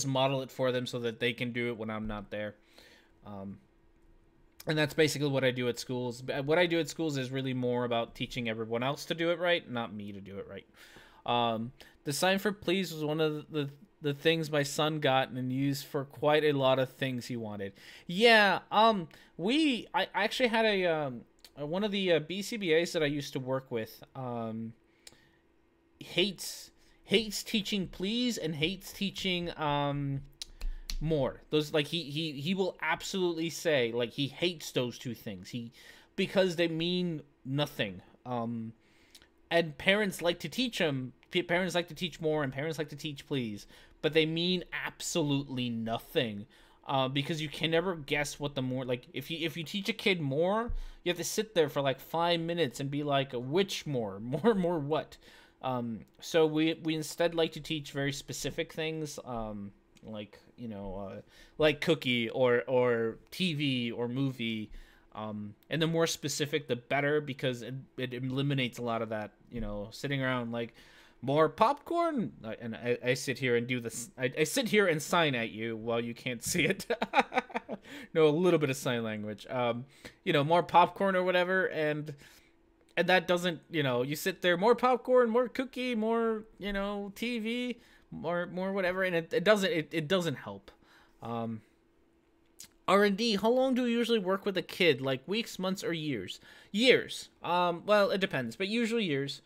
model it for them so that they can do it when I'm not there. And that's basically what I do at schools. What I do at schools is really more about teaching everyone else to do it right, not me to do it right. The sign for please was one of the things my son got and used for quite a lot of things he wanted. Yeah, I actually had one of the BCBAs that I used to work with hates teaching please and hates teaching more. Those, like, he will absolutely say, like, he hates those two things because they mean nothing. And parents like to teach them. Parents like to teach more, and parents like to teach please, but they mean absolutely nothing. Because you can never guess what the more, like, if you teach a kid more, you have to sit there for like 5 minutes and be like, which more what? So we instead like to teach very specific things, like, like cookie or TV or movie, and the more specific the better, because it eliminates a lot of that, sitting around like, more popcorn, and I sit here and do this. I sit here and sign at you while you can't see it. No, a little bit of sign language. More popcorn or whatever, and that doesn't, you sit there, more popcorn, more cookie, more, TV, more whatever, and it doesn't help. R&D, how long do you usually work with a kid? Like weeks, months, or years? Years. Well, it depends, but usually years.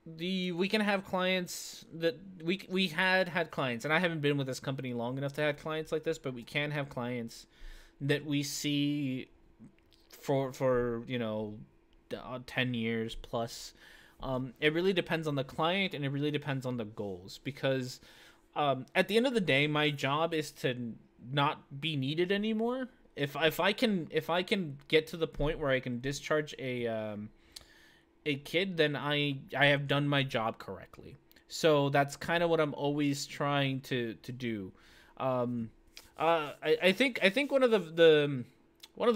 We can have clients that we had clients, and I haven't been with this company long enough to have clients like this, but we can have clients that we see for 10 years plus. It really depends on the client, and it really depends on the goals, because at the end of the day, my job is to not be needed anymore. If I can get to the point where I can discharge a kid, then I have done my job correctly. So that's kind of what I'm always trying to do. I think one of the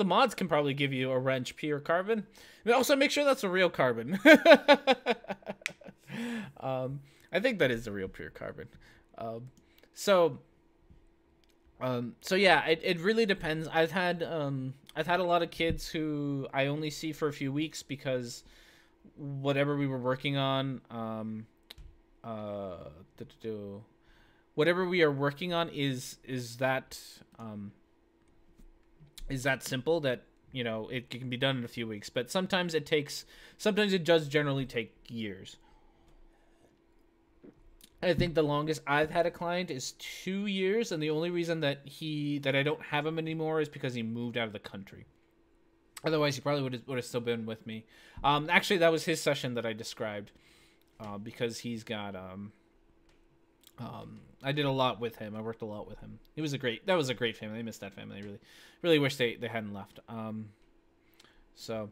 mods can probably give you a wrench, P or Carbon. Also, make sure that's a real Carbon. I think that is the real pure Carbon. So yeah, it really depends. I've had a lot of kids who I only see for a few weeks because whatever we were working on, whatever we are working on is that simple that it can be done in a few weeks. But sometimes it does generally take years. I think the longest I've had a client is 2 years, and the only reason that I don't have him anymore is because he moved out of the country. Otherwise, he probably would have still been with me. Actually, that was his session that I described, because he's got I did a lot with him. I worked a lot with him. That was a great family. I missed that family. Really wish they hadn't left. So,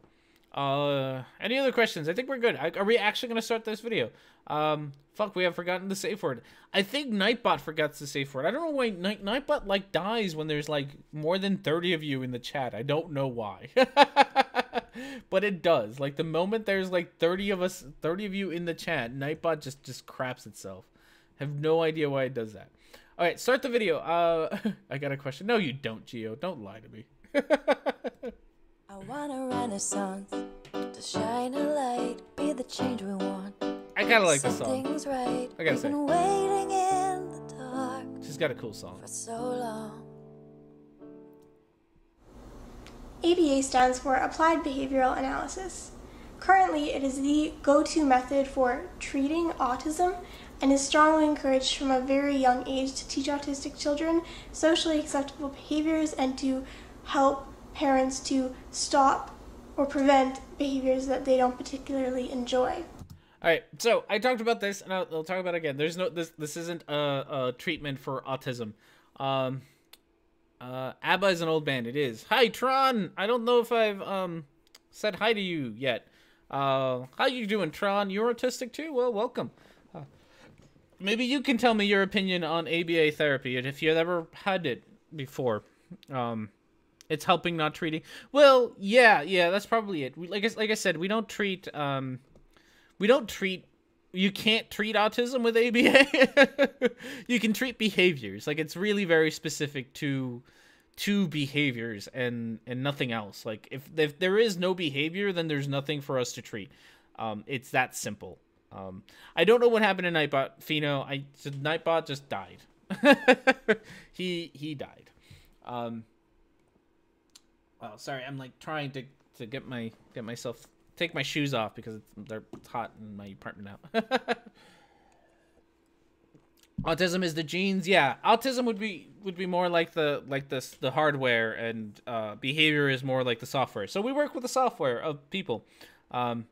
any other questions? I think we're good. Are we actually going to start this video? Fuck, we have forgotten the safe word. I think Nightbot forgets the safe word. I don't know why Nightbot dies when there's more than 30 of you in the chat. I don't know why. But it does. The moment there's 30 of you in the chat, Nightbot just craps itself. Have no idea why it does that. All right, start the video. I got a question. No, you don't, Geo. Don't lie to me. I want a renaissance to shine a light, be the change we want. I kind of like this song. Things right. I gotta say. Been waiting in the dark. She's got a cool song. For so long. ABA stands for Applied Behavioral Analysis. Currently, it is the go-to method for treating autism and is strongly encouraged from a very young age to teach autistic children socially acceptable behaviors and to help parents to stop or prevent behaviors that they don't particularly enjoy. All right, so I talked about this, and I'll talk about it again. There's no this isn't a treatment for autism. ABBA is an old band. It is. Hi, Tron. I don't know if I've said hi to you yet. How you doing, Tron? You're autistic too? Well, welcome. Maybe you can tell me your opinion on ABA therapy, and if you've ever had it before. It's helping, not treating. Well, yeah, that's probably it. Like I said, we don't treat. You can't treat autism with ABA. You can treat behaviors. It's really very specific to behaviors and nothing else. If there is no behavior, then there's nothing for us to treat. It's that simple. I don't know what happened to Nightbot. Fino, Nightbot just died. He died. Oh, sorry. I'm trying to get myself take my shoes off because it's hot in my apartment now. Autism is the genes. Yeah, autism would be more like the hardware, and behavior is more like the software. So we work with the software of people. I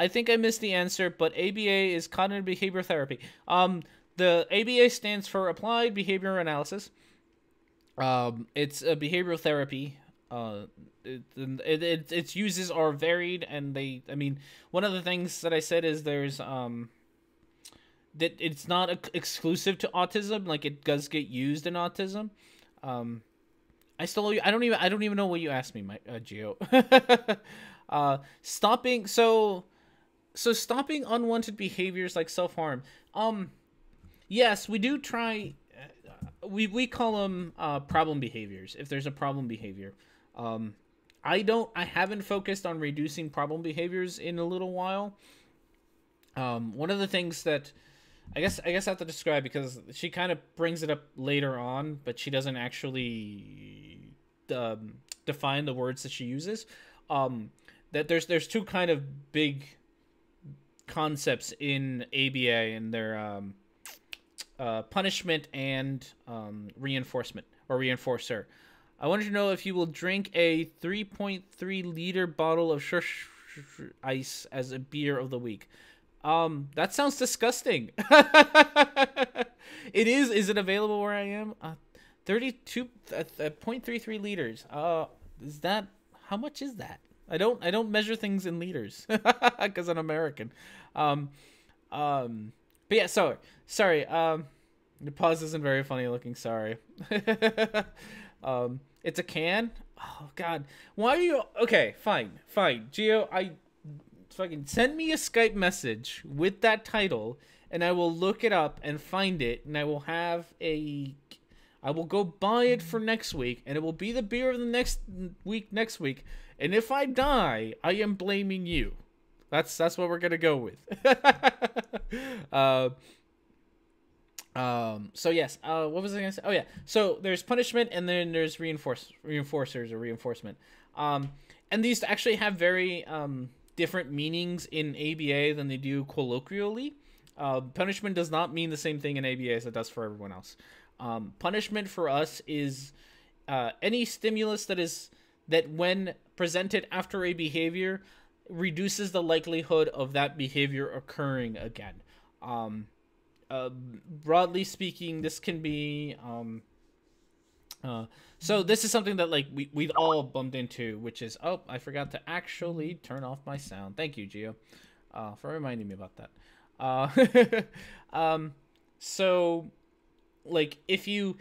think I missed the answer, but ABA is cognitive behavior therapy. The ABA stands for Applied Behavior Analysis. It's a behavioral therapy. Its uses are varied, and one of the things that I said is there's that it's not exclusive to autism. It does get used in autism. I don't even know what you asked me, my Geo. Stopping stopping unwanted behaviors like self-harm. Yes, we do try. We call them problem behaviors. If there's a problem behavior, I haven't focused on reducing problem behaviors in a little while. One of the things that I guess I have to describe, because she kind of brings it up later on, but she doesn't actually define the words that she uses. That there's two kind of big concepts in ABA, and they're punishment and reinforcement or reinforcer. I wanted to know if you will drink a 3.3-liter bottle of ice as a beer of the week. That sounds disgusting. It is. Is it available where I am? 32.33 liters. Is that, how much is that? I don't measure things in liters because I'm American. But yeah, sorry. The pause isn't very funny looking. Sorry. It's a can. Oh God, why are you? Okay, fine. Gio, fucking send me a Skype message with that title, and I will look it up and find it, and I will go buy it for next week, and it will be the beer of the next week. And if I die, I am blaming you. That's what we're gonna go with. So yes, what was I gonna say? Oh yeah, so there's punishment and then there's reinforcers or reinforcement. And these actually have very different meanings in ABA than they do colloquially. Punishment does not mean the same thing in ABA as it does for everyone else. Punishment for us is any stimulus that when presented after a behavior reduces the likelihood of that behavior occurring again. Broadly speaking, this can be so this is something that like we've all bumped into, which is, oh, I forgot to actually turn off my sound. Thank you, Gio, for reminding me about that. So like if you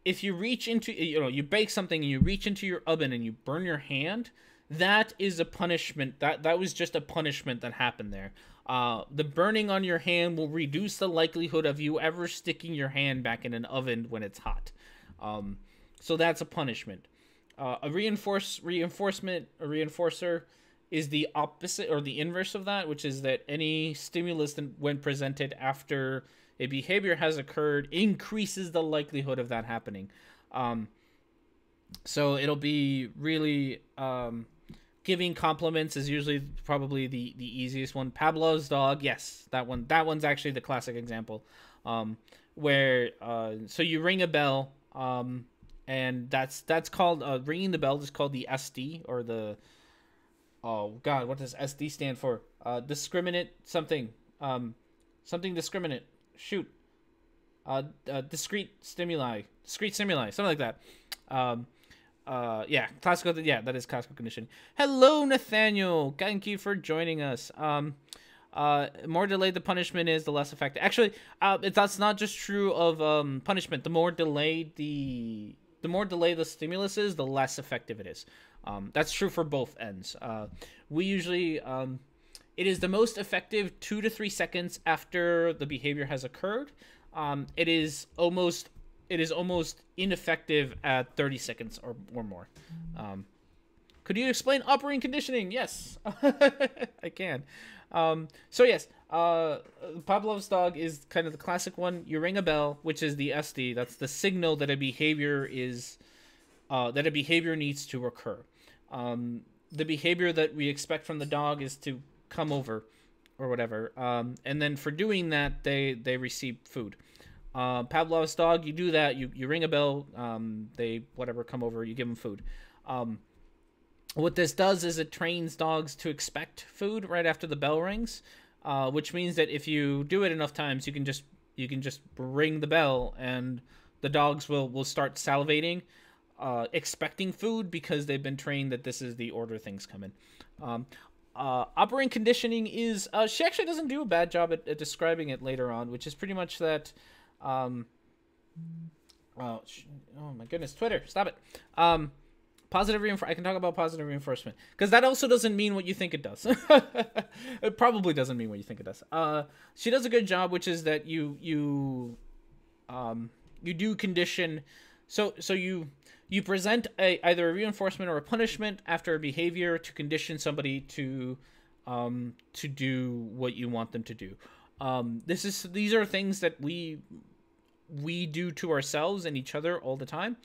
reach into, you bake something and you reach into your oven and you burn your hand, that is a punishment. That was just a punishment that happened there. The burning on your hand will reduce the likelihood of you ever sticking your hand back in an oven when it's hot. So that's a punishment. A reinforcer is the opposite or the inverse of that, which is that any stimulus when presented after a behavior has occurred increases the likelihood of that happening. So it'll be really giving compliments is usually probably the easiest one. Pavlov's dog, yes, that one's actually the classic example, where so you ring a bell, and that's called ringing the bell is called the SD, or the, oh God, what does SD stand for? Discriminate something, something discriminate. Shoot, discrete stimuli, something like that. Yeah, classical. Yeah, that is classical conditioning. Hello, Nathaniel. Thank you for joining us. More delayed the punishment is, the less effective. Actually, that's not just true of punishment. The more delayed the stimulus is, the less effective it is. That's true for both ends. We usually it is the most effective 2 to 3 seconds after the behavior has occurred. It is almost ineffective at 30 seconds or more. Could you explain operating conditioning? Yes, I can. So yes, Pavlov's dog is kind of the classic one. You ring a bell, which is the SD. That's the signal that a behavior needs to occur. The behavior that we expect from the dog is to come over or whatever. And then for doing that, they receive food. Pavlov's dog, you do that, you ring a bell, they come over, you give them food. What this does is it trains dogs to expect food right after the bell rings, which means that if you do it enough times, you can just ring the bell and the dogs will start salivating, expecting food, because they've been trained that this is the order things come in. Operating conditioning is, she actually doesn't do a bad job at describing it later on, which is pretty much that. Oh my goodness, Twitter, stop it. Positive reinforcement. I can talk about positive reinforcement because that also doesn't mean what you think it does. It probably doesn't mean what you think it does. She does a good job, which is that you do condition. So you present either a reinforcement or a punishment after a behavior to condition somebody to do what you want them to do. These are things that we do to ourselves and each other all the time.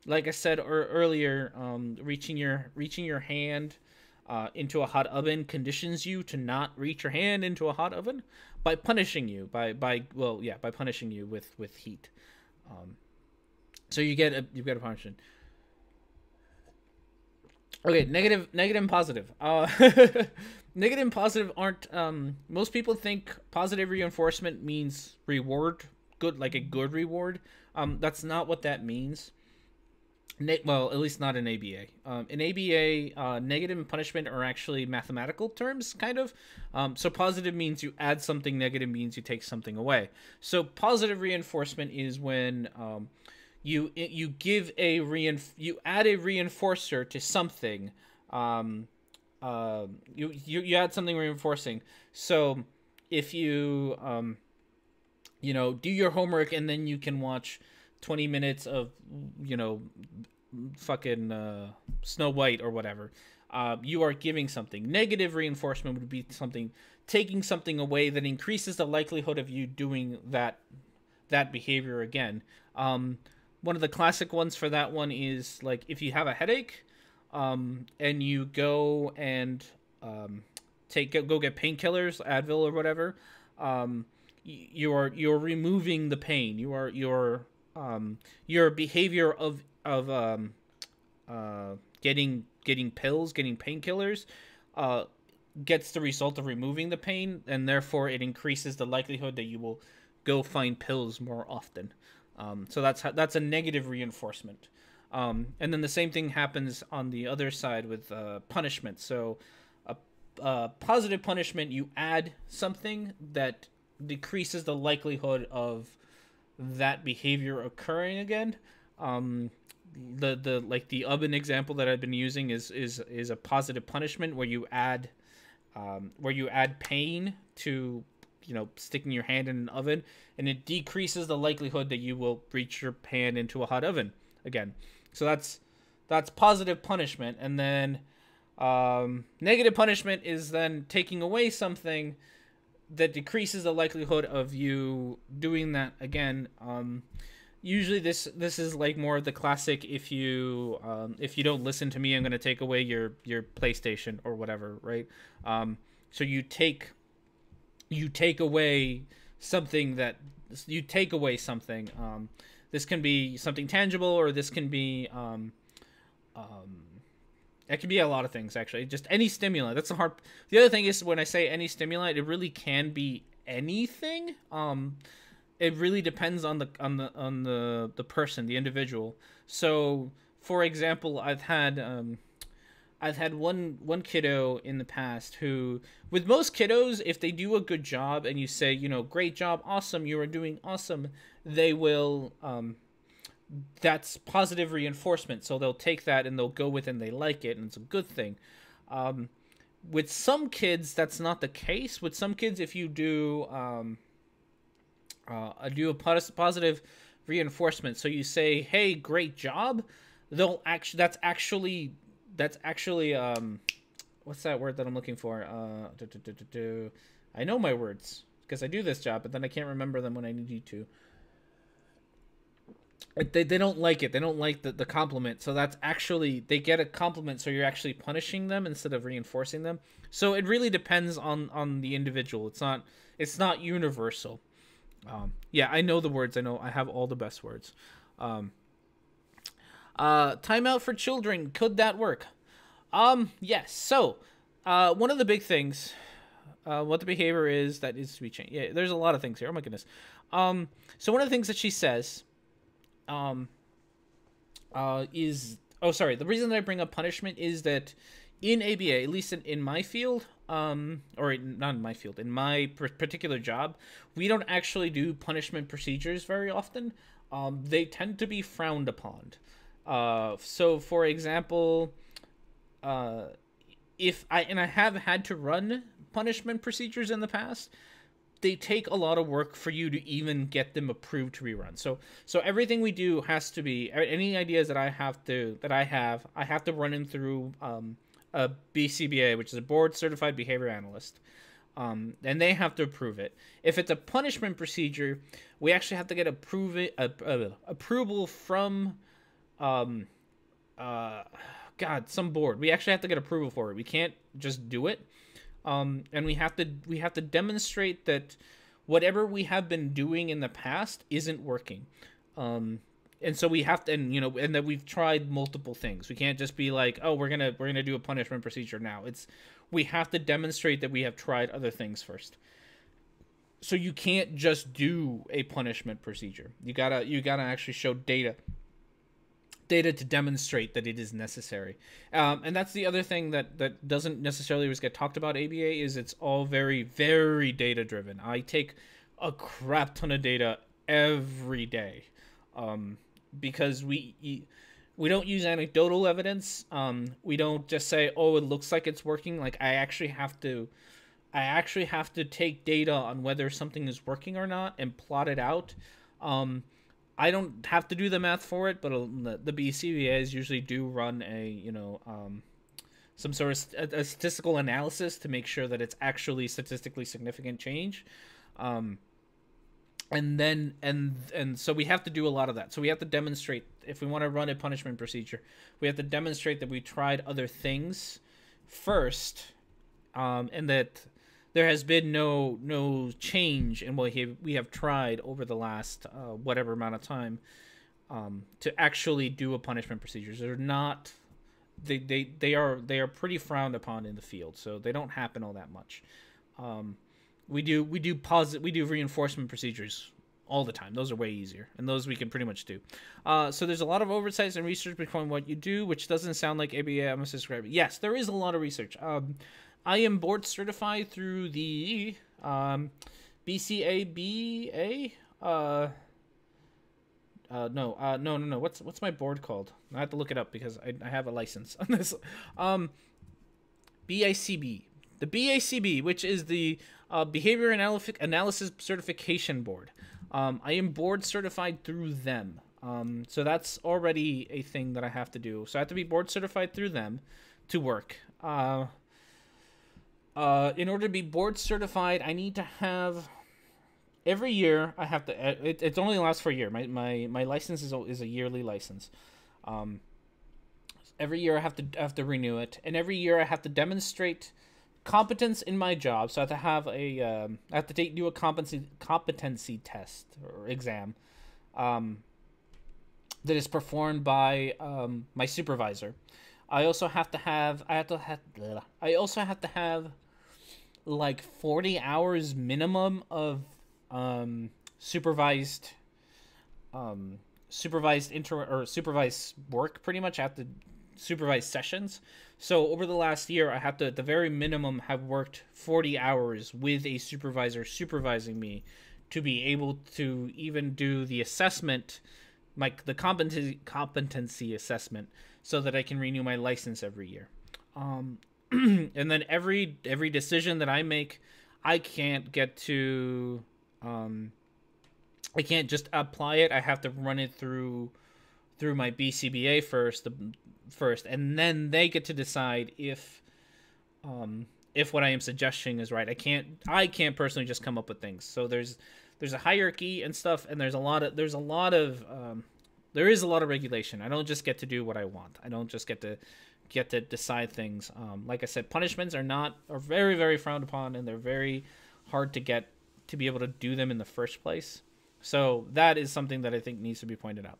Like I said earlier, reaching your hand into a hot oven conditions you to not reach your hand into a hot oven by punishing you by punishing you with heat. So you get a punishment. Okay, negative and positive. Negative and positive aren't. Most people think positive reinforcement means reward, good, like a good reward. That's not what that means. Well, at least not in ABA. In ABA, negative and punishment are actually mathematical terms, kind of. So positive means you add something, negative means you take something away. So positive reinforcement is when you give you add a reinforcer to something. You add something reinforcing. So if you do your homework and then you can watch 20 minutes of fucking Snow White or whatever, you are giving something. Negative reinforcement would be taking something away that increases the likelihood of you doing that behavior again. One of the classic ones for that one is like if you have a headache, and you go and go get painkillers, Advil or whatever, you're removing the pain. Your behavior of getting pills, getting painkillers, gets the result of removing the pain, and therefore it increases the likelihood that you will go find pills more often. So that's a negative reinforcement. And then the same thing happens on the other side with punishment. So a positive punishment, you add something that decreases the likelihood of that behavior occurring again. The oven example that I've been using is a positive punishment where you add pain to sticking your hand in an oven, and it decreases the likelihood that you will reach your hand into a hot oven again. So that's positive punishment. And then negative punishment is then taking away something that decreases the likelihood of you doing that again. Usually this is like more of the classic, if you don't listen to me, I'm going to take away your PlayStation or whatever, right? So you take away something this can be something tangible, or this can be it can be a lot of things, actually. Just any stimulant. That's the hard. The other thing is, when I say any stimulant, it really can be anything. It really depends on the person, the individual. So, for example, I've had one kiddo in the past who, with most kiddos, if they do a good job and you say, great job, awesome, you are doing awesome, they will, that's positive reinforcement. So they'll take that and they'll go with it and they like it, and it's a good thing. With some kids, that's not the case. With some kids, if you do a positive reinforcement, so you say, hey, great job, they'll actually, that's actually what's that word that I'm looking for? I know my words because I do this job, but then I can't remember them when I need to. They don't like it. They don't like the compliment. So that's actually, they get a compliment, so you're actually punishing them instead of reinforcing them. So it really depends on the individual. It's not universal. Yeah, I know the words. I have all the best words. Timeout for children. Could that work? Yes. So, one of the big things, what the behavior is that needs to be changed. Yeah, there's a lot of things here. Oh my goodness. So one of the things that she says, the reason that I bring up punishment is that in ABA, at least in my field, not in my field, in my particular job, we don't actually do punishment procedures very often. They tend to be frowned upon. So for example, if I have had to run punishment procedures in the past, they take a lot of work for you to even get them approved to be run. So everything we do has to be, any ideas that I have to run them through a BCBA, which is a board certified behavior analyst. And they have to approve it. If it's a punishment procedure, we actually have to get approval from God, some board. We actually have to get approval for it. We can't just do it. And we have to demonstrate that whatever we have been doing in the past isn't working. And so we have to, and that we've tried multiple things. We can't just be like, oh, we're gonna do a punishment procedure now. We have to demonstrate that we have tried other things first. So you can't just do a punishment procedure. You gotta actually show data to demonstrate that it is necessary. And that's the other thing that doesn't necessarily always get talked about ABA, is it's all very, very data driven. I take a crap ton of data every day, because we don't use anecdotal evidence. We don't just say, oh, it looks like it's working. Like, I actually have to take data on whether something is working or not and plot it out. I don't have to do the math for it, but the BCBAs usually do run some sort of a statistical analysis to make sure that it's actually statistically significant change. And so we have to do a lot of that. So we have to demonstrate, if we want to run a punishment procedure, we have to demonstrate that we tried other things first, and that there has been no change in what we have tried over the last whatever amount of time, to actually do a punishment procedures. They're not, they are pretty frowned upon in the field, so they don't happen all that much. We do reinforcement procedures all the time. Those are way easier, and those we can pretty much do. So there's a lot of oversights and research between what you do, which doesn't sound like ABA. I'm describing. Yes, there is a lot of research. I am board certified through the BCABA. No. What's my board called? I have to look it up because I have a license on this. BICB. The BACB, which is the Behavior Analysis Certification Board. I am board certified through them. So that's already a thing that I have to do. So I have to be board certified through them to work. In order to be board certified, I need to have, every year I have to, it only lasts for a year. My license is a yearly license. Every year I have to renew it, and every year I have to demonstrate competence in my job. So I have to do a competency test or exam, that is performed by my supervisor. I also have to have like 40 hours minimum of supervised work. Pretty much I have to supervise sessions. So over the last year, I have to, at the very minimum, have worked 40 hours with a supervisor supervising me to be able to even do the assessment, like the competency assessment, so that I can renew my license every year. And then every decision that I make, I can't get to, I can't just apply it. I have to run it through my BCBA first, and then they get to decide if what I am suggesting is right. I can't personally just come up with things. So there's a hierarchy and stuff, and there is a lot of regulation. I don't just get to do what I want. I don't just get to decide things. Like I said, punishments are very, very frowned upon, and they're very hard to get to be able to do them in the first place. So that is something that I think needs to be pointed out.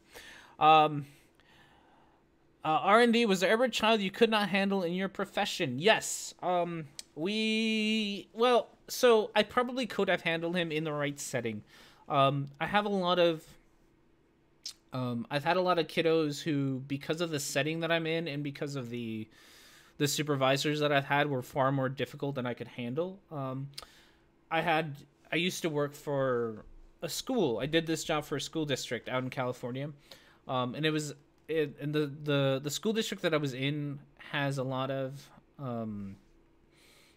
R&D, was there ever a child you could not handle in your profession? Yes. So I probably could have handled him in the right setting. I have a lot of I've had a lot of kiddos who, because of the setting that I'm in and because of the supervisors that I've had, were far more difficult than I could handle. I used to work for a school. I did this job for a school district out in California. And the school district that I was in has a lot of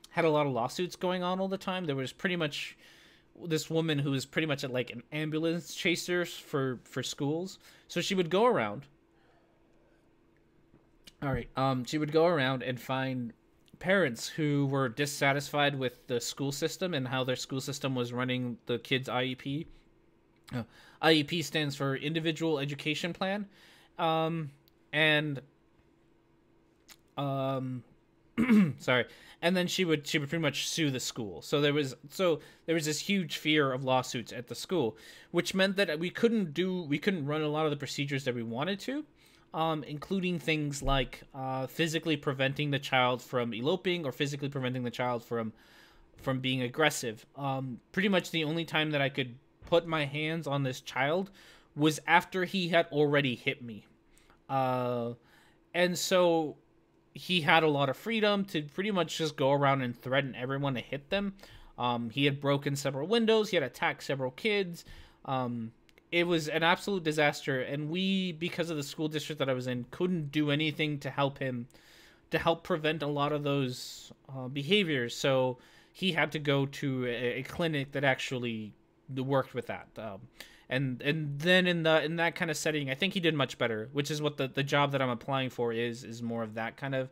had a lot of lawsuits going on all the time. There was pretty much this woman who was pretty much like an ambulance chaser for schools. So she would go around. She would go around and find parents who were dissatisfied with the school system and how their school system was running the kids' IEP. IEP stands for Individual Education Plan. And sorry, and then she would pretty much sue the school. So there was this huge fear of lawsuits at the school, which meant that we couldn't run a lot of the procedures that we wanted to, including things like physically preventing the child from eloping or physically preventing the child from being aggressive. Pretty much the only time that I could put my hands on this child was after he had already hit me. And so he had a lot of freedom to pretty much just go around and threaten everyone to hit them. He had broken several windows. He had attacked several kids. It was an absolute disaster. And we, because of the school district that I was in, couldn't do anything to help him, to help prevent a lot of those behaviors. So he had to go to a clinic that actually worked with that. And then in that kind of setting, I think he did much better, which is what the job that I'm applying for is more of that kind of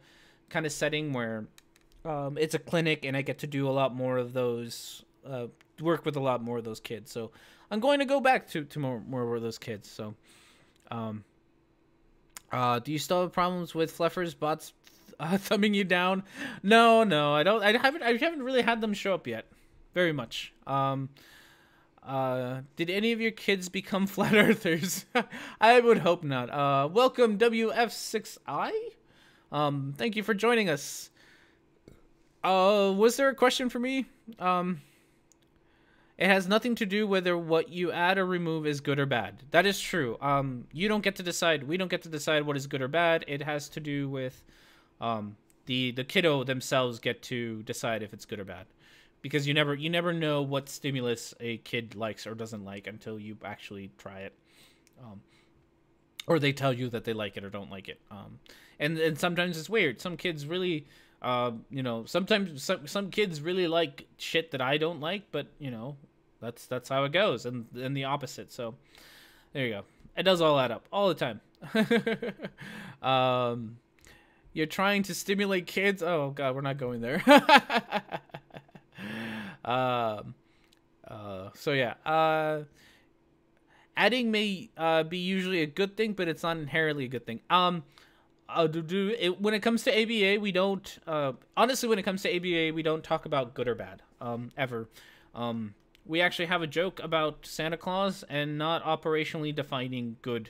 setting where it's a clinic and I get to do a lot more of those, work with a lot more of those kids. So I'm going to go back to more of those kids. So, do you still have problems with Fluffer's bots thumbing you down? No, I don't. I haven't really had them show up yet, very much. Did any of your kids become flat earthers? I would hope not. Welcome WF6I. Thank you for joining us. Was there a question for me? It has nothing to do whether what you add or remove is good or bad. That is true. You don't get to decide. We don't get to decide what is good or bad. It has to do with the kiddo themselves get to decide if it's good or bad. Because you never know what stimulus a kid likes or doesn't like until you actually try it, or they tell you that they like it or don't like it. And sometimes it's weird. Some kids really, sometimes some kids really like shit that I don't like, but that's how it goes, and the opposite. So there you go. It does all add up all the time. You're trying to stimulate kids. Oh God, we're not going there. So yeah, adding may be usually a good thing, but it's not inherently a good thing. When it comes to ABA, we don't, honestly, when it comes to ABA, we don't talk about good or bad, ever. We actually have a joke about Santa Claus and not operationally defining good.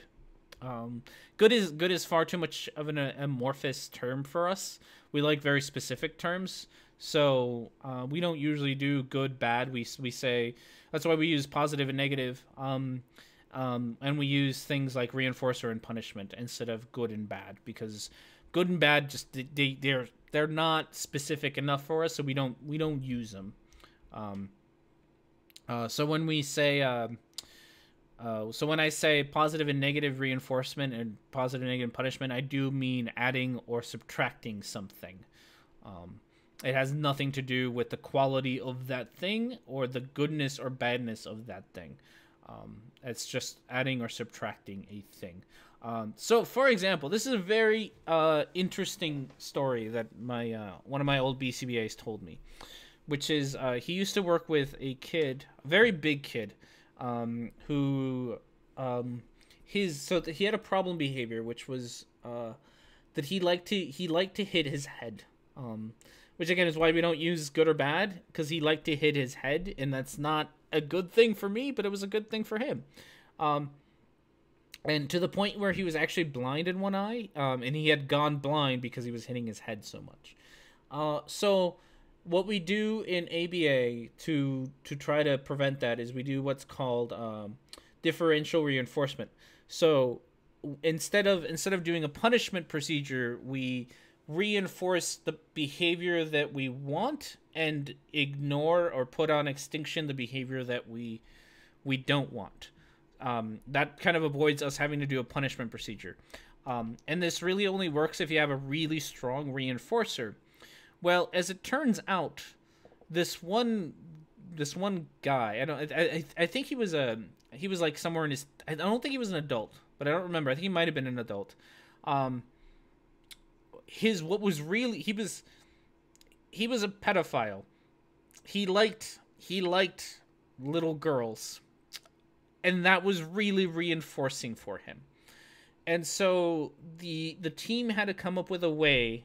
Good is far too much of an amorphous term for us. We like very specific terms. So we don't usually do good, bad. We say, that's why we use positive and negative. And we use things like reinforcer and punishment instead of good and bad, because good and bad just they're not specific enough for us, so we don't use them. So when we say so when I say positive and negative reinforcement and positive and negative punishment, I do mean adding or subtracting something. It has nothing to do with the quality of that thing or the goodness or badness of that thing. It's just adding or subtracting a thing. So, for example, this is a very interesting story that one of my old BCBAs told me, which is he used to work with a kid, a very big kid, who he had a problem behavior, which was that he liked to hit his head. Which again is why we don't use good or bad, because he liked to hit his head, and that's not a good thing for me, but it was a good thing for him. And to the point where he was actually blind in one eye, and he had gone blind because he was hitting his head so much. So what we do in ABA to try to prevent that is we do what's called differential reinforcement. So instead of doing a punishment procedure, we reinforce the behavior that we want and ignore or put on extinction the behavior that we don't want. That kind of avoids us having to do a punishment procedure. And this really only works if you have a really strong reinforcer. Well, as it turns out, this one guy, I think he was like somewhere in his, I don't think he was an adult, but I don't remember. I think he might have been an adult. He was a pedophile. He liked little girls, and that was really reinforcing for him. And so the team had to come up with a way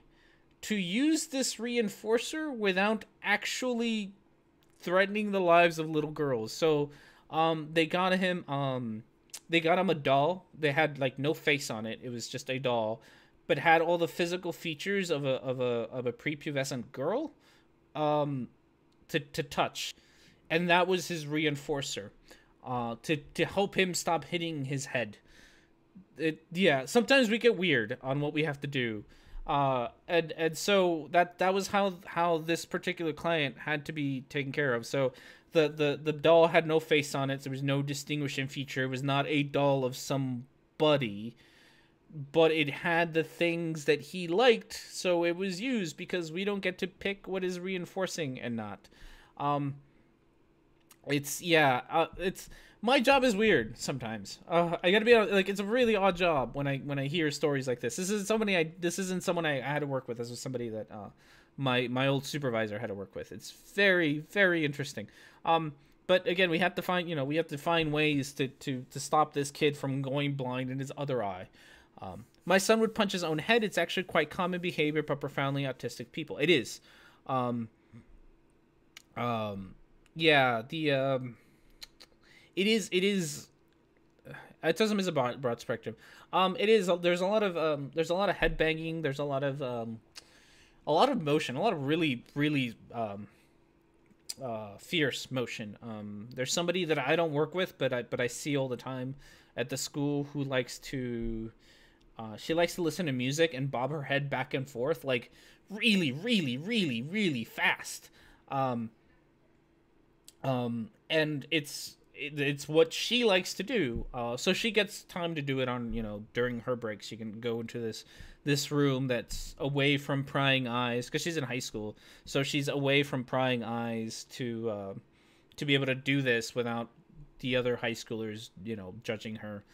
to use this reinforcer without actually threatening the lives of little girls. So they got him a doll. They had like no face on it. It was just a doll, but had all the physical features of a prepubescent girl to touch. And that was his reinforcer, to help him stop hitting his head. Yeah, sometimes we get weird on what we have to do. And so that was how this particular client had to be taken care of. So the doll had no face on it. So there was no distinguishing feature. It was not a doll of somebody, but it had the things that he liked. So it was used, because we don't get to pick what is reinforcing and not. It's my job is weird sometimes. I gotta be honest, like, it's a really odd job when I hear stories like this. This isn't someone I had to work with. This was somebody that my old supervisor had to work with. It's very, very interesting. But again, we have to find ways to stop this kid from going blind in his other eye. My son would punch his own head. It's actually quite common behavior for profoundly autistic people. It is. Yeah, it is. Autism is a broad spectrum. It is. There's a lot of head banging. There's a lot of motion. A lot of really fierce motion. There's somebody that I don't work with, but I see all the time at the school, who likes to. She likes to listen to music and bob her head back and forth, like really fast. And it's what she likes to do. So she gets time to do it on, during her breaks. She can go into this room that's away from prying eyes, because she's in high school. So she's away from prying eyes to be able to do this without the other high schoolers, judging her.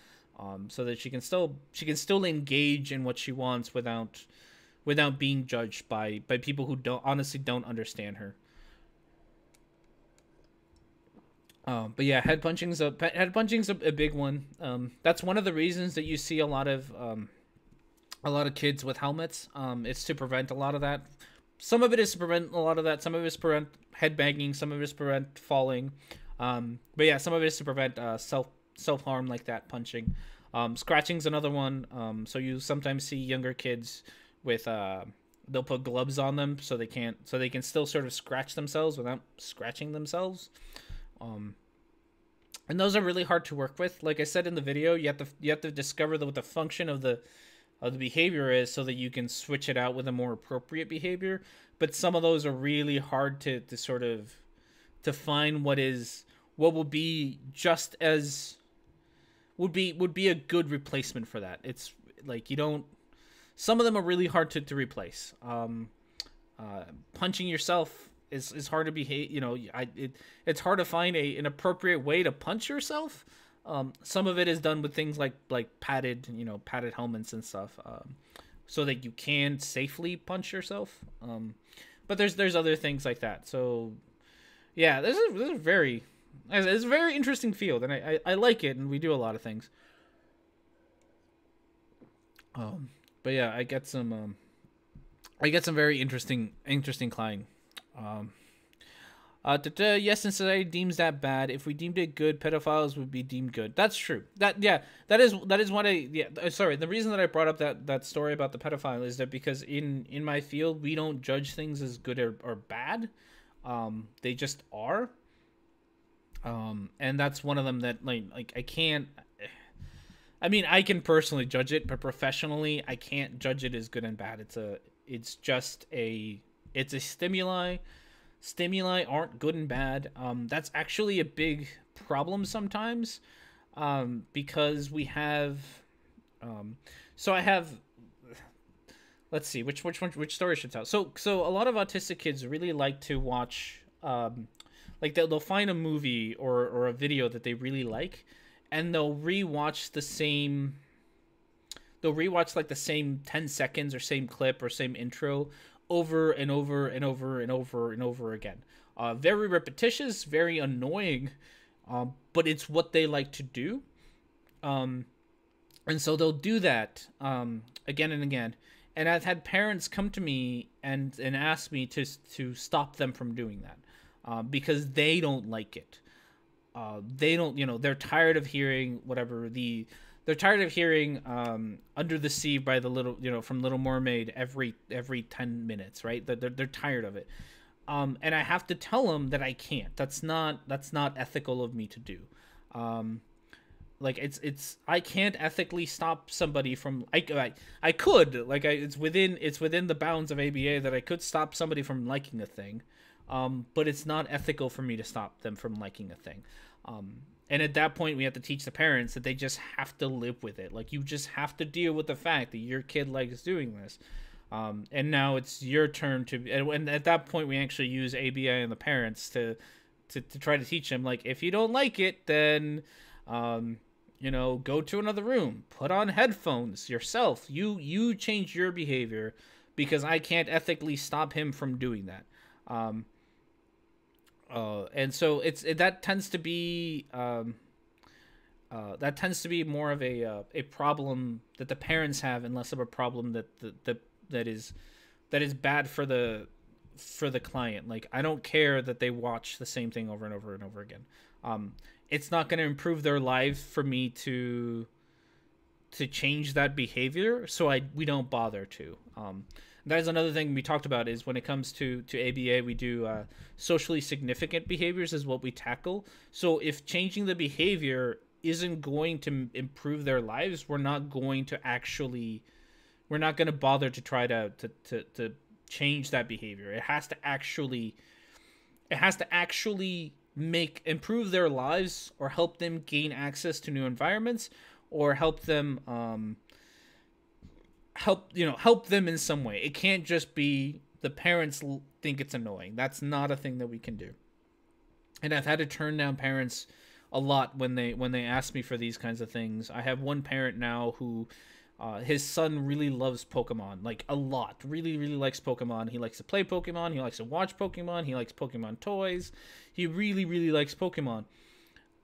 So that she can still engage in what she wants without being judged by people who honestly don't understand her. But yeah, head punching's a big one. That's one of the reasons that you see a lot of kids with helmets. It's to prevent a lot of that. Some of it is to prevent a lot of that. Some of it is to prevent head banging. Some of it is to prevent falling. But yeah, some of it is to prevent self harm, like that punching. Scratching's another one. So you sometimes see younger kids with they'll put gloves on them so they can still sort of scratch themselves without scratching themselves. And those are really hard to work with. Like I said in the video, you have to discover what the function of the behavior is, so that you can switch it out with a more appropriate behavior. But some of those are really hard to find what will be just as would be a good replacement for that. It's like some of them are really hard to replace. Punching yourself is hard to behave. It's hard to find an appropriate way to punch yourself. Some of it is done with things like padded helmets and stuff, so that you can safely punch yourself. But there's other things like that. So yeah, this is a very interesting field, and I like it, and we do a lot of things. But yeah, I get some very interesting client. Yes, and society deems that bad. If we deemed it good, pedophiles would be deemed good. That's true. That is what sorry. The reason that I brought up that story about the pedophile is that because in my field, we don't judge things as good or bad. They just are. And that's one of them that like I can't. I mean, I can personally judge it, but professionally, I can't judge it as good and bad. It's a stimuli. Stimuli aren't good and bad. That's actually a big problem sometimes, because we have. So I have. Let's see which story should tell. So a lot of autistic kids really like to watch. Like they'll find a movie or a video that they really like, and they'll rewatch the same. They'll rewatch like the same 10 seconds or same clip or same intro over and over and over and over and over again. Very repetitious, very annoying, but it's what they like to do. And so they'll do that again and again. And I've had parents come to me and ask me to stop them from doing that, because they don't like it. They don't, they're tired of hearing they're tired of hearing Under the Sea by the little, from Little Mermaid every 10 minutes, right? They're tired of it. And I have to tell them that I can't. That's not ethical of me to do. Like I can't ethically stop somebody from, I could, like, it's within the bounds of ABA that I could stop somebody from liking a thing. But it's not ethical for me to stop them from liking a thing. And at that point, we have to teach the parents that they just have to live with it. Like, you just have to deal with the fact that your kid likes doing this. And now it's your turn and at that point, we actually use ABA and the parents to try to teach them, like, if you don't like it, then, go to another room, put on headphones yourself. You change your behavior, because I can't ethically stop him from doing that. And so that tends to be more of a problem that the parents have, and less of a problem that is bad for the client. Like, I don't care that they watch the same thing over and over and over again. It's not going to improve their lives for me to change that behavior, so we don't bother to. That is another thing we talked about, is when it comes to ABA, we do socially significant behaviors is what we tackle. So if changing the behavior isn't going to improve their lives, we're not going to bother to try to change that behavior. It has to actually improve their lives, or help them gain access to new environments, or help them help them in some way. It can't just be the parents think it's annoying. That's not a thing that we can do. And I've had to turn down parents a lot when they ask me for these kinds of things. I have one parent now who his son really loves Pokemon, like, a lot. Really, really likes Pokemon. He likes to play Pokemon. He likes to watch Pokemon. He likes Pokemon toys. He really, really likes Pokemon.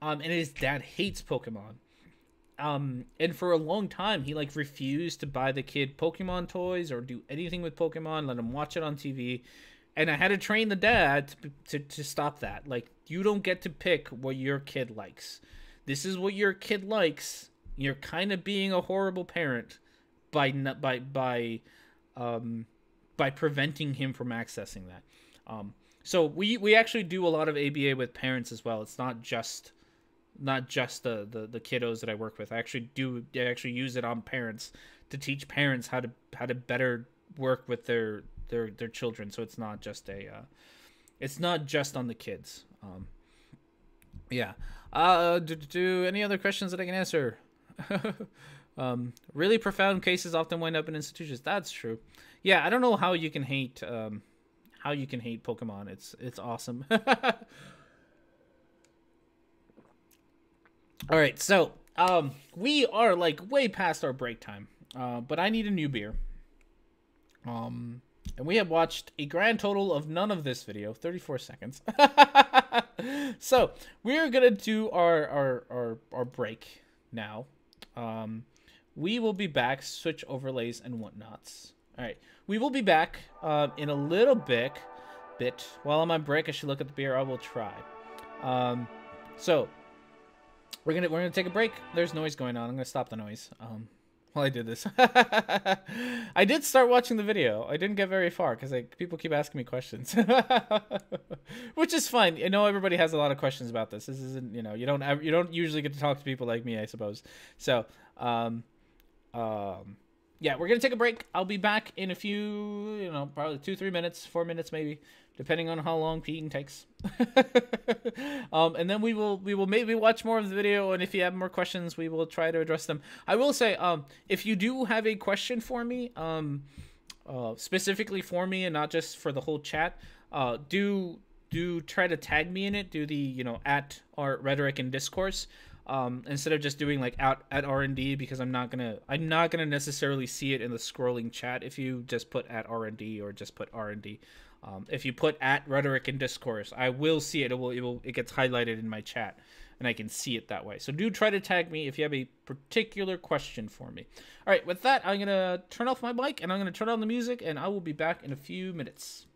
And his dad hates Pokemon. And for a long time, he refused to buy the kid Pokemon toys or do anything with Pokemon, let him watch it on TV. And I had to train the dad to stop that. Like, you don't get to pick what your kid likes. This is what your kid likes. You're kind of being a horrible parent by preventing him from accessing that. So we actually do a lot of ABA with parents as well. It's not just the kiddos that I work with. I actually use it on parents to teach parents how to better work with their children. So it's not just on the kids. Yeah. Do any other questions that I can answer? Really profound cases often wind up in institutions. That's true. Yeah, I don't know how you can hate Pokemon. It's awesome. All right, so we are way past our break time, but I need a new beer. And we have watched a grand total of none of this video, 34 seconds. So we're gonna do our break now. We will be back. Switch overlays and whatnots. All right, we will be back in a little bit. While I'm on break, I should look at the beer. I will try. So. We're gonna take a break. There's noise going on. I'm gonna stop the noise while I did this. I did start watching the video. I didn't get very far because people keep asking me questions, which is fine. I know everybody has a lot of questions about this. This isn't, you don't usually get to talk to people like me, I suppose. So yeah, we're gonna take a break. I'll be back in a few, probably 2-3 minutes, 4 minutes maybe, depending on how long peeing takes. And then we will maybe watch more of the video, and if you have more questions, we will try to address them. I will say, if you do have a question for me, specifically for me and not just for the whole chat, do try to tag me in it. Do the at our Rhetoric and Discourse. Instead of just doing at R&D, because I'm not gonna necessarily see it in the scrolling chat if you just put at R&D or just put R&D. If you put at Rhetoric and Discourse, I will see it. It gets highlighted in my chat. and I can see it that way. So do try to tag me if you have a particular question for me. All right, with that, I'm going to turn off my mic, and I'm going to turn on the music, and I will be back in a few minutes.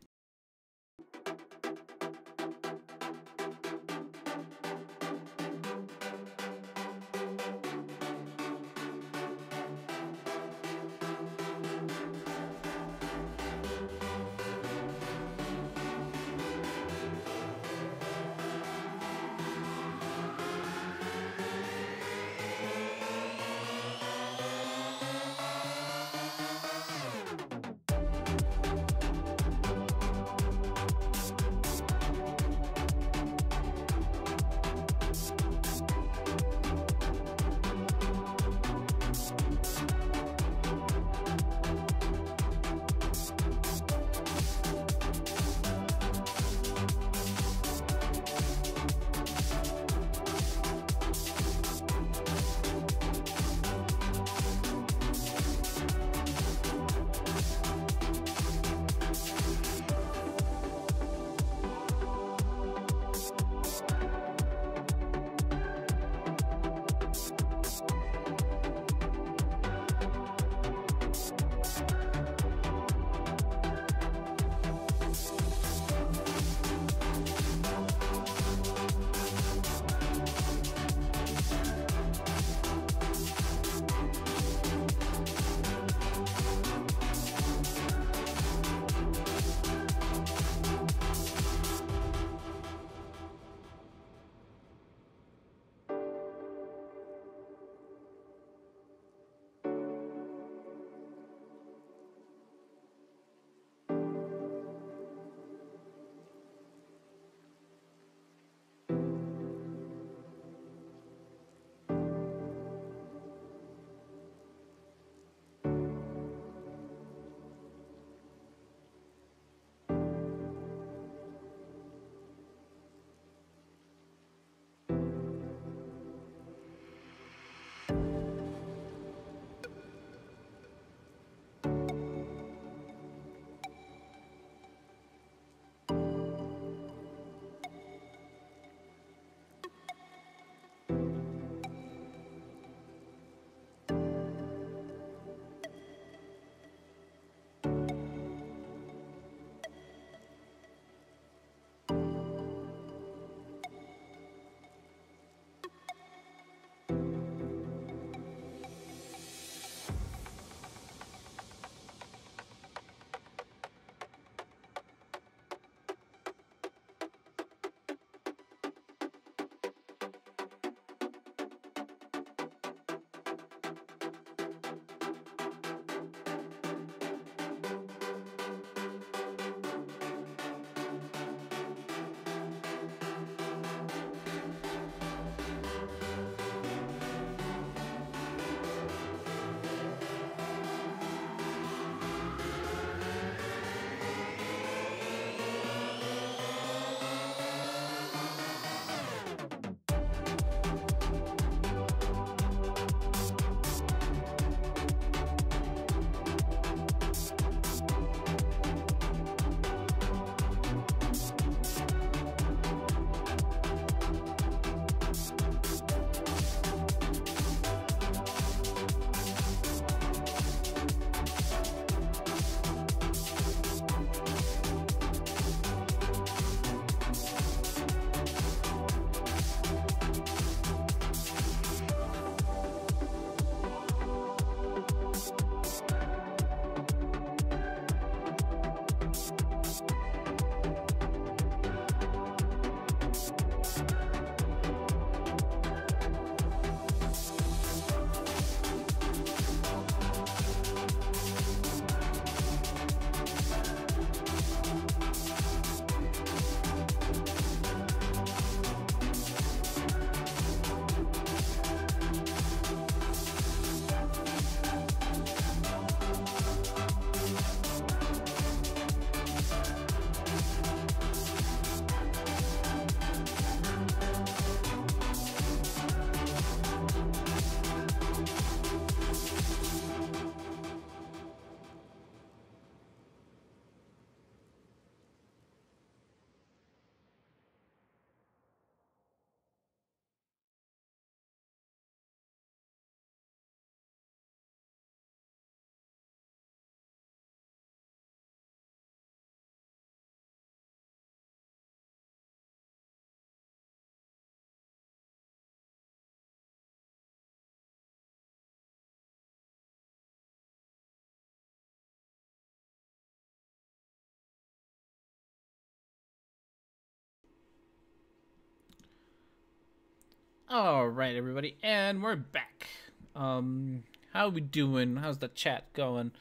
All right, everybody, and we're back. How we doing? How's the chat going?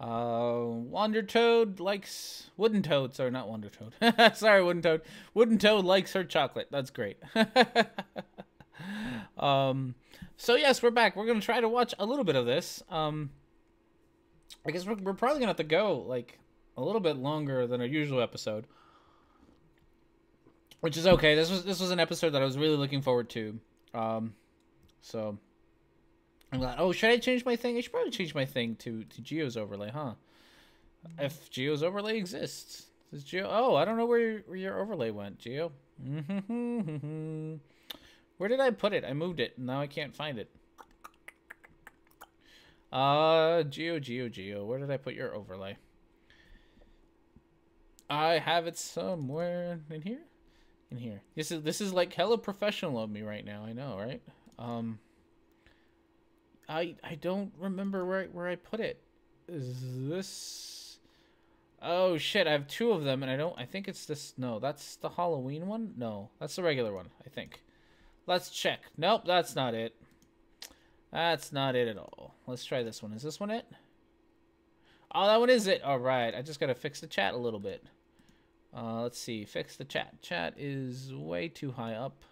Wonder Toad likes Wooden Toad. Sorry, not Wonder Toad. Sorry, Wooden Toad. Wooden Toad likes her chocolate. That's great. So yes, we're back. We're gonna try to watch a little bit of this. I guess we're probably gonna have to go like a little bit longer than our usual episode. Which is okay. This was an episode that I was really looking forward to. So I'm glad. Oh, should I change my thing? I should probably change my thing to Geo's overlay, huh? If Geo's overlay exists. Does Geo? Oh, I don't know where your overlay went, Geo. Where did I put it? I moved it. Now I can't find it. Geo. Where did I put your overlay? I have it somewhere in here. In here. This is like hella professional of me right now. I know, right? I don't remember where I put it. Is this? Oh shit! I have two of them, and I think it's this. No, that's the Halloween one. No, that's the regular one. I think. Let's check. Nope, that's not it. That's not it at all. Let's try this one. Is this one it? Oh, that one is it. All right. I just gotta fix the chat a little bit. Let's see. Fix the chat. Chat is way too high up.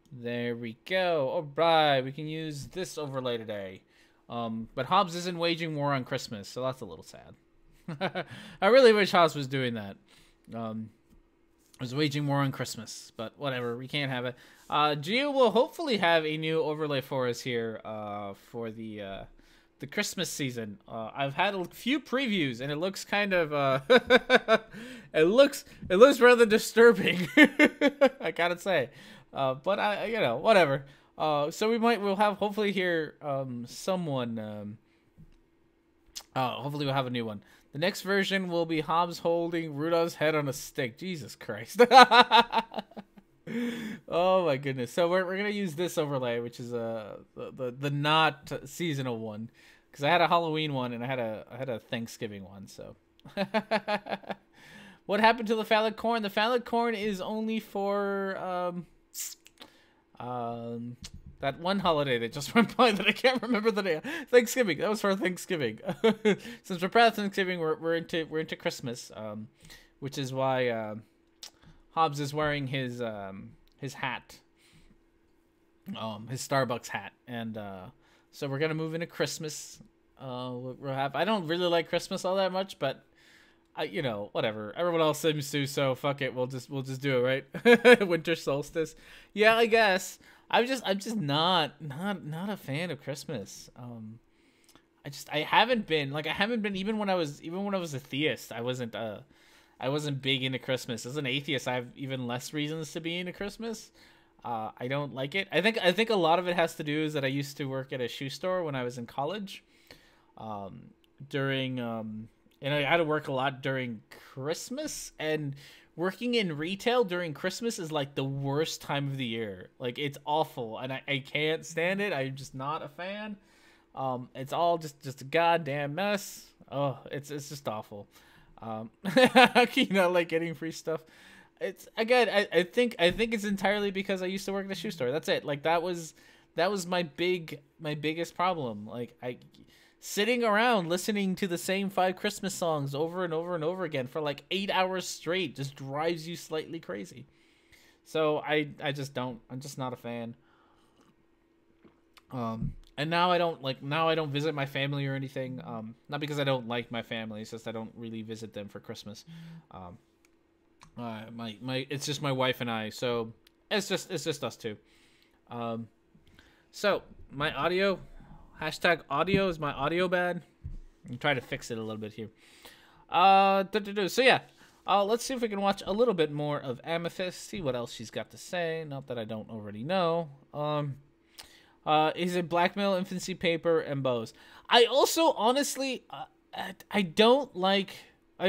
There we go. All right. We can use this overlay today. But Hobbs isn't waging war on Christmas, so that's a little sad. I really wish Hobbs was doing that. Was waging war on Christmas, but whatever. We can't have it. Geo will hopefully have a new overlay for us here for the Christmas season. I've had a few previews, and it looks kind of it looks rather disturbing. I gotta say, but whatever. So we'll have hopefully here someone. Hopefully we'll have a new one. The next version will be Hobbs holding Rudolph's head on a stick. Jesus Christ. Oh my goodness. So we're gonna use this overlay, which is the not seasonal one, because I had a Halloween one and I had a Thanksgiving one. So what happened to the phallic corn? The phallic corn is only for that one holiday that just went by that I can't remember the name. Thanksgiving. That was for Thanksgiving. Since we're past Thanksgiving, we're into Christmas, which is why Hobbs is wearing his hat, his Starbucks hat, and so we're gonna move into Christmas. We'll have. I don't really like Christmas all that much, but whatever. Everyone else seems to, so fuck it. We'll just do it, right? Winter solstice. Yeah, I guess. I'm just not a fan of Christmas. I haven't been even when I was a theist. I wasn't big into Christmas. As an atheist, I have even less reasons to be into Christmas. I don't like it. I think a lot of it has to do is that I used to work at a shoe store when I was in college. And I had to work a lot during Christmas, and working in retail during Christmas is like the worst time of the year. Like, it's awful, and I can't stand it. I'm just not a fan. It's all just a goddamn mess. Oh, it's just awful. Like getting free stuff. It's again, I think it's entirely because I used to work at a shoe store. That's it. Like that was my biggest problem. Like sitting around listening to the same 5 Christmas songs over and over and over again for like 8 hours straight just drives you slightly crazy. So I'm just not a fan. And now I don't visit my family or anything. Not because I don't like my family, it's just I don't really visit them for Christmas. It's just my wife and I, so it's just us two. So my audio, #audio, is my audio bad? I'm trying to fix it a little bit here. So yeah, let's see if we can watch a little bit more of Amythest, see what else she's got to say. Not that I don't already know. Is it blackmail, infancy paper, and bows? I also honestly, I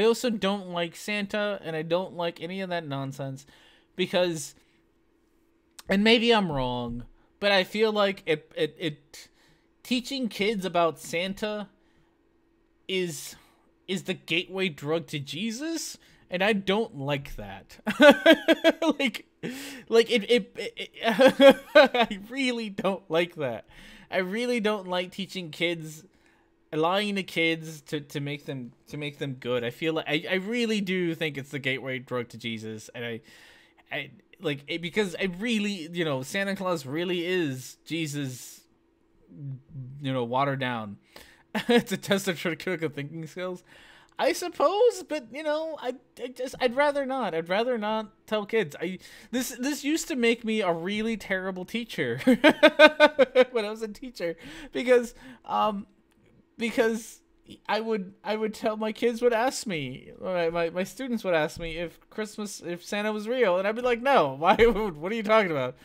also don't like Santa, and I don't like any of that nonsense, because, and maybe I'm wrong, but I feel like it teaching kids about Santa is the gateway drug to Jesus, and I don't like that. Like, Like I really don't like that. I really don't like teaching kids, lying to kids to make them good. I feel like I really do think it's the gateway drug to Jesus, and I like it because I really, Santa Claus really is Jesus, watered down. It's a test of critical thinking skills, I suppose, but I'd rather not. I'd rather not tell kids. This used to make me a really terrible teacher when I was a teacher, because I would tell my kids would ask me, my students would ask me if Santa was real, and I'd be like, no, why? What are you talking about?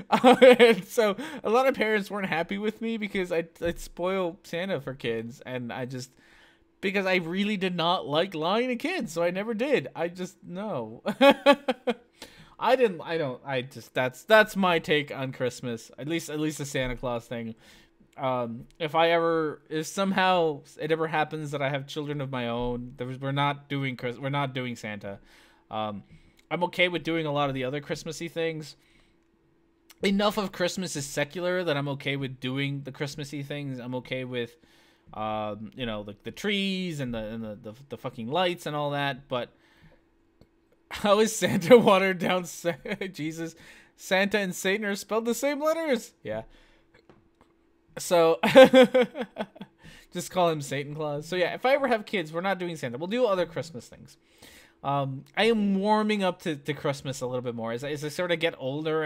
And so a lot of parents weren't happy with me because I'd spoil Santa for kids, and because I really did not like lying to kids, so I never did. No. That's my take on Christmas. At least the Santa Claus thing. If somehow it ever happens that I have children of my own, we're not doing Santa. I'm okay with doing a lot of the other Christmassy things. Enough of Christmas is secular that I'm okay with doing the Christmassy things. I'm okay with, the trees and the fucking lights and all that. But how is Santa watered down? Jesus, Santa and Satan are spelled the same letters. Yeah. So just call him Satan Claus. So yeah, if I ever have kids, we're not doing Santa. We'll do other Christmas things. I am warming up to Christmas a little bit more as I sort of get older,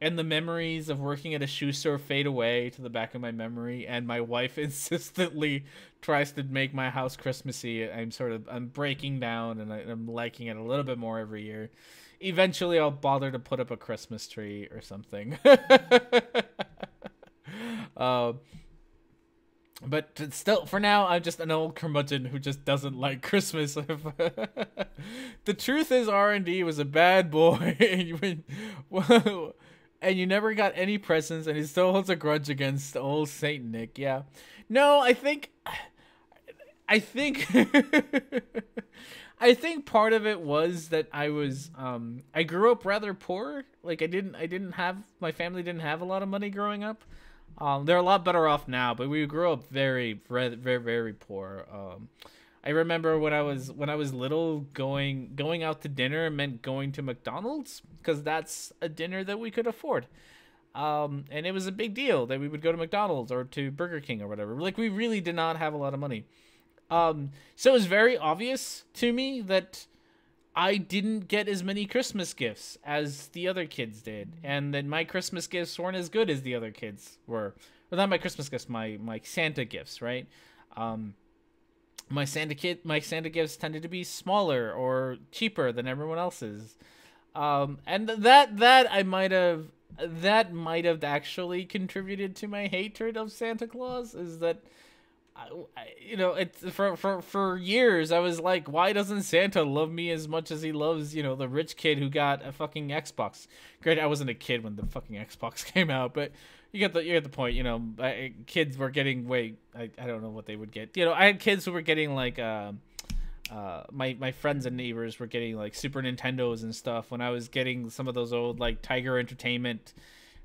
and the memories of working at a shoe store fade away to the back of my memory, and my wife insistently tries to make my house Christmassy. I'm breaking down, and I'm liking it a little bit more every year. Eventually I'll bother to put up a Christmas tree or something. But still, for now, I'm just an old curmudgeon who just doesn't like Christmas. The truth is, R&D was a bad boy, and you never got any presents, and he still holds a grudge against old Saint Nick. Yeah, no, I think I think part of it was that I grew up rather poor. Like my family didn't have a lot of money growing up. They're a lot better off now, but we grew up very, very, very, very poor. I remember when I was little, going out to dinner meant going to McDonald's, because that's a dinner that we could afford. And it was a big deal that we would go to McDonald's or to Burger King or whatever. Like, we really did not have a lot of money. So it was very obvious to me that I didn't get as many Christmas gifts as the other kids did, and that my Christmas gifts weren't as good as the other kids were. Well, not my Christmas gifts, my Santa gifts, right? My Santa gifts tended to be smaller or cheaper than everyone else's, and that might have actually contributed to my hatred of Santa Claus. Is that it's for years I was like, why doesn't Santa love me as much as he loves, the rich kid who got a fucking Xbox? Great, I wasn't a kid when the fucking Xbox came out, but you get the point. Kids were getting I don't know what they would get. I had kids who were getting like my friends and neighbors were getting like Super Nintendos and stuff, when I was getting some of those old like Tiger Entertainment,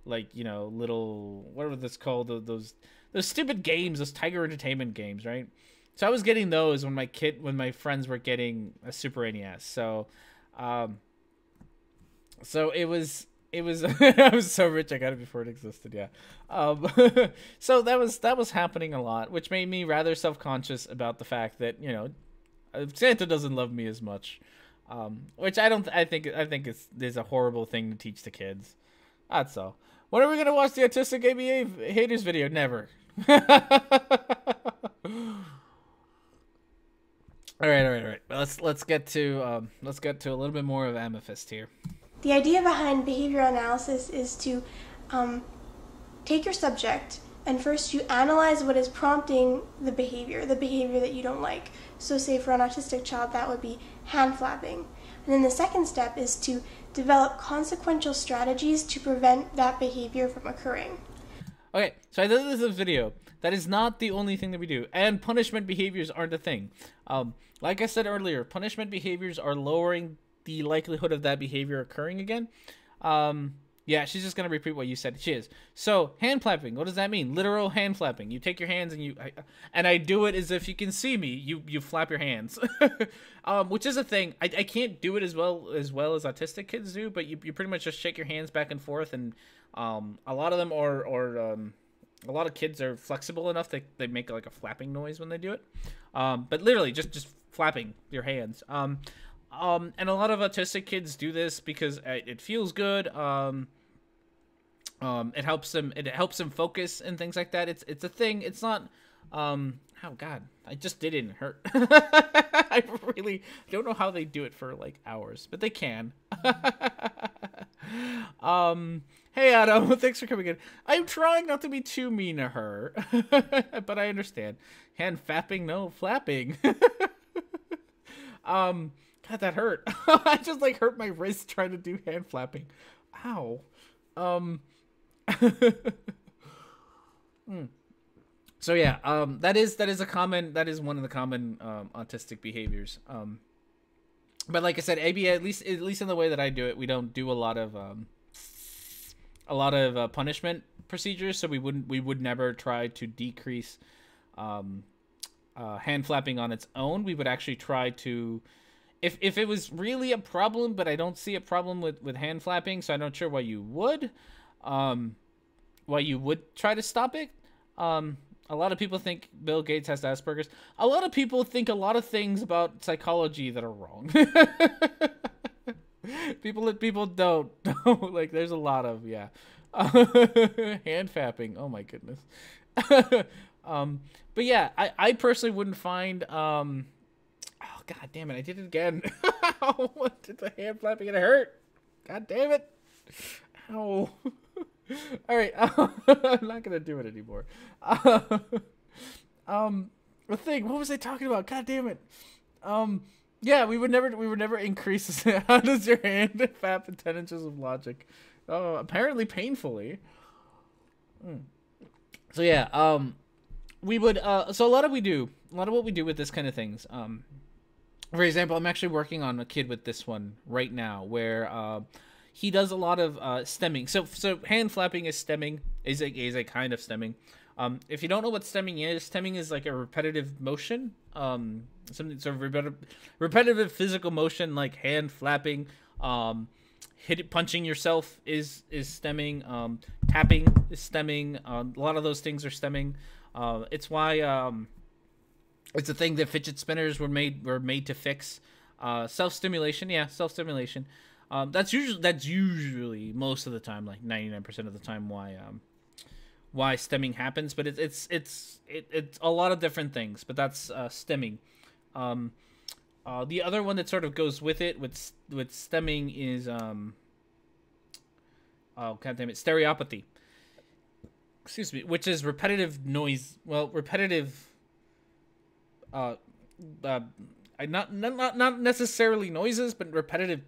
like little, what were this called, those stupid games, those Tiger Entertainment games, right? So I was getting those when my friends were getting a Super NES. So it was I was so rich I got it before it existed. Yeah. So that was happening a lot, which made me rather self-conscious about the fact that Santa doesn't love me as much, which I think is a horrible thing to teach the kids. That's all. When are we gonna watch the Autistic ABA haters video? Never. All right. Let's get to a little bit more of Amythest here. The idea behind behavioral analysis is to take your subject, and first you analyze what is prompting the behavior that you don't like. So say for an autistic child, that would be hand flapping. And then the second step is to develop consequential strategies to prevent that behavior from occurring. Okay, so I did this in a video. That is not the only thing that we do. And punishment behaviors aren't a thing. Like I said earlier, punishment behaviors are lowering the likelihood of that behavior occurring again. Yeah, she's just going to repeat what you said. She is. So, hand flapping. What does that mean? Literal hand flapping. You take your hands and I do it as if you can see me. You flap your hands. Which is a thing. I can't do it as well as autistic kids do, but you pretty much just shake your hands back and forth, and a lot of them a lot of kids are flexible enough that they make like a flapping noise when they do it. But literally just flapping your hands. And a lot of autistic kids do this because it feels good. It helps them focus and things like that. It's a thing. It's not, oh God, I just didn't hurt. I really don't know how they do it for like hours, but they can. Hey Adam, thanks for coming in. I'm trying not to be too mean to her, but I understand. Hand fapping, no flapping. God, that hurt. I just like hurt my wrist trying to do hand flapping. Ow. So yeah, that is one of the common autistic behaviors. But like I said, ABA, at least in the way that I do it, we don't do a lot of punishment procedures. So we would never try to decrease hand flapping on its own. We would actually try to, if it was really a problem, but I don't see a problem with hand flapping, so I'm not sure why you would try to stop it. A lot of people think Bill Gates has Asperger's. A lot of people think a lot of things about psychology that are wrong. people don't like. There's a lot of hand fapping. Oh my goodness. But yeah, I personally wouldn't find. Oh God damn it! I did it again. What did the hand flapping? It hurt. God damn it. Ow. All right, I'm not gonna do it anymore. The thing, what was I talking about? God damn it. Yeah, we would never increase. How does your hand fap in 10 inches of logic? Oh, apparently painfully. So yeah, we would. So a lot of what we do with this kind of things. For example, I'm actually working on a kid with this one right now, where he does a lot of stemming. So hand flapping is stemming, is a kind of stemming. If you don't know what stemming is like a repetitive motion. Something sort of repetitive physical motion, like hand flapping. Punching yourself is stemming. Tapping is stemming. A lot of those things are stemming. It's why it's a thing that fidget spinners were made to fix. Self-stimulation, self-stimulation. That's usually most of the time, like 99% of the time, why stemming happens. But it's a lot of different things. But that's stemming. The other one that sort of goes with it with stemming is oh God damn it, stereopathy. Excuse me, which is repetitive noise. Well, repetitive. Not necessarily noises, but repetitive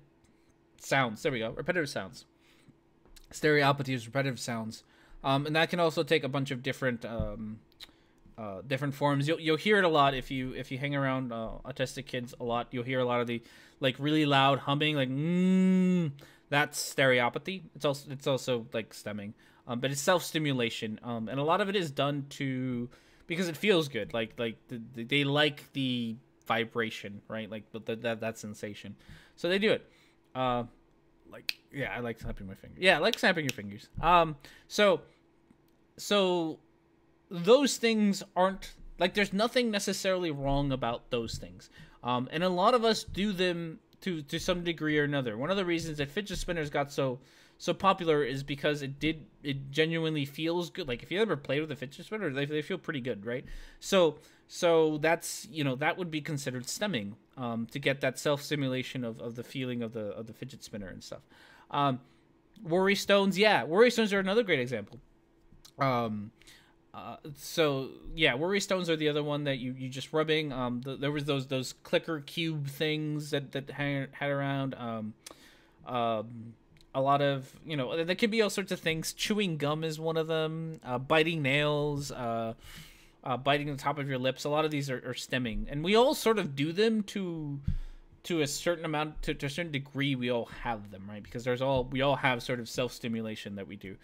sounds. There we go. Repetitive sounds. Stereopathy is repetitive sounds, and that can also take a bunch of different forms. You'll hear it a lot if you hang around autistic kids a lot. You'll hear a lot of the like really loud humming, like that's stereopathy. It's also like stemming, but it's self-stimulation, and a lot of it is done because it feels good. Like they like the vibration, right? Like that sensation, so they do it. I like snapping my fingers. Yeah, I like snapping your fingers. So those things aren't like, there's nothing necessarily wrong about those things. And a lot of us do them to some degree or another. One of the reasons that fidget spinners got so popular is because it genuinely feels good. Like if you ever played with a fidget spinner, they feel pretty good, right? So that's, that would be considered stemming, to get that self-simulation of the feeling of the fidget spinner and stuff. Worry stones, worry stones are another great example. Worry stones are the other one that you just rubbing. There was those clicker cube things that had around. a lot of, you know, there could be all sorts of things. Chewing gum is one of them. Biting nails, biting the top of your lips. A lot of these are stemming, and we all sort of do them to a certain amount, to a certain degree. We all have them, right? Because we all have sort of self-stimulation that we do.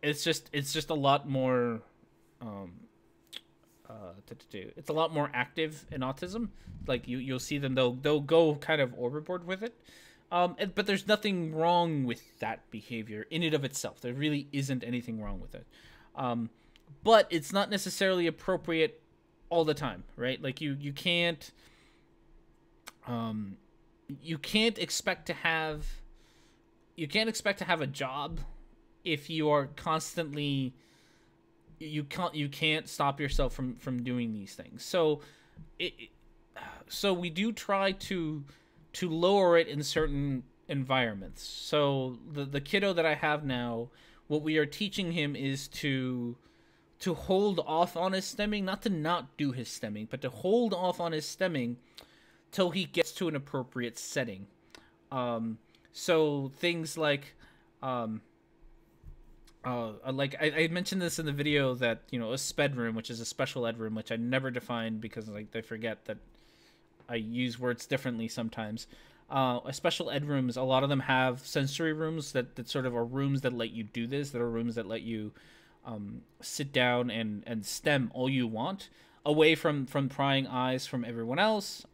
It's just a lot more. It's a lot more active in autism. Like you'll see them, they'll go kind of overboard with it. But there's nothing wrong with that behavior in and of itself. There really isn't anything wrong with it. But it's not necessarily appropriate all the time, right? Like you can't expect to have a job if you are constantly, you can't stop yourself from doing these things. So we do try to lower it in certain environments. So the kiddo that I have now, what we are teaching him is to hold off on his stemming, not to not do his stemming, but to hold off on his stemming till he gets to an appropriate setting. So things like I mentioned this in the video that, you know, a SPED room, which is a special ed room, which I never defined because like I forget that I use words differently sometimes. A special ed rooms, a lot of them have sensory rooms that sort of are rooms that let you do this, that are rooms that let you sit down and stem all you want, away from prying eyes from everyone else,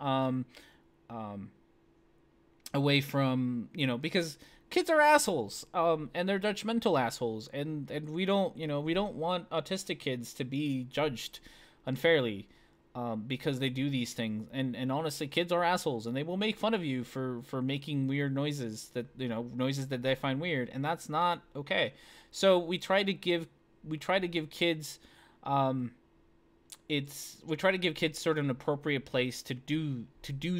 away from, you know, because kids are assholes, and they're judgmental assholes, and we don't want autistic kids to be judged unfairly, because they do these things, and honestly, kids are assholes, and they will make fun of you for making weird noises that, you know, noises that they find weird, and that's not okay. So we try to give kids, we try to give kids sort of an appropriate place to do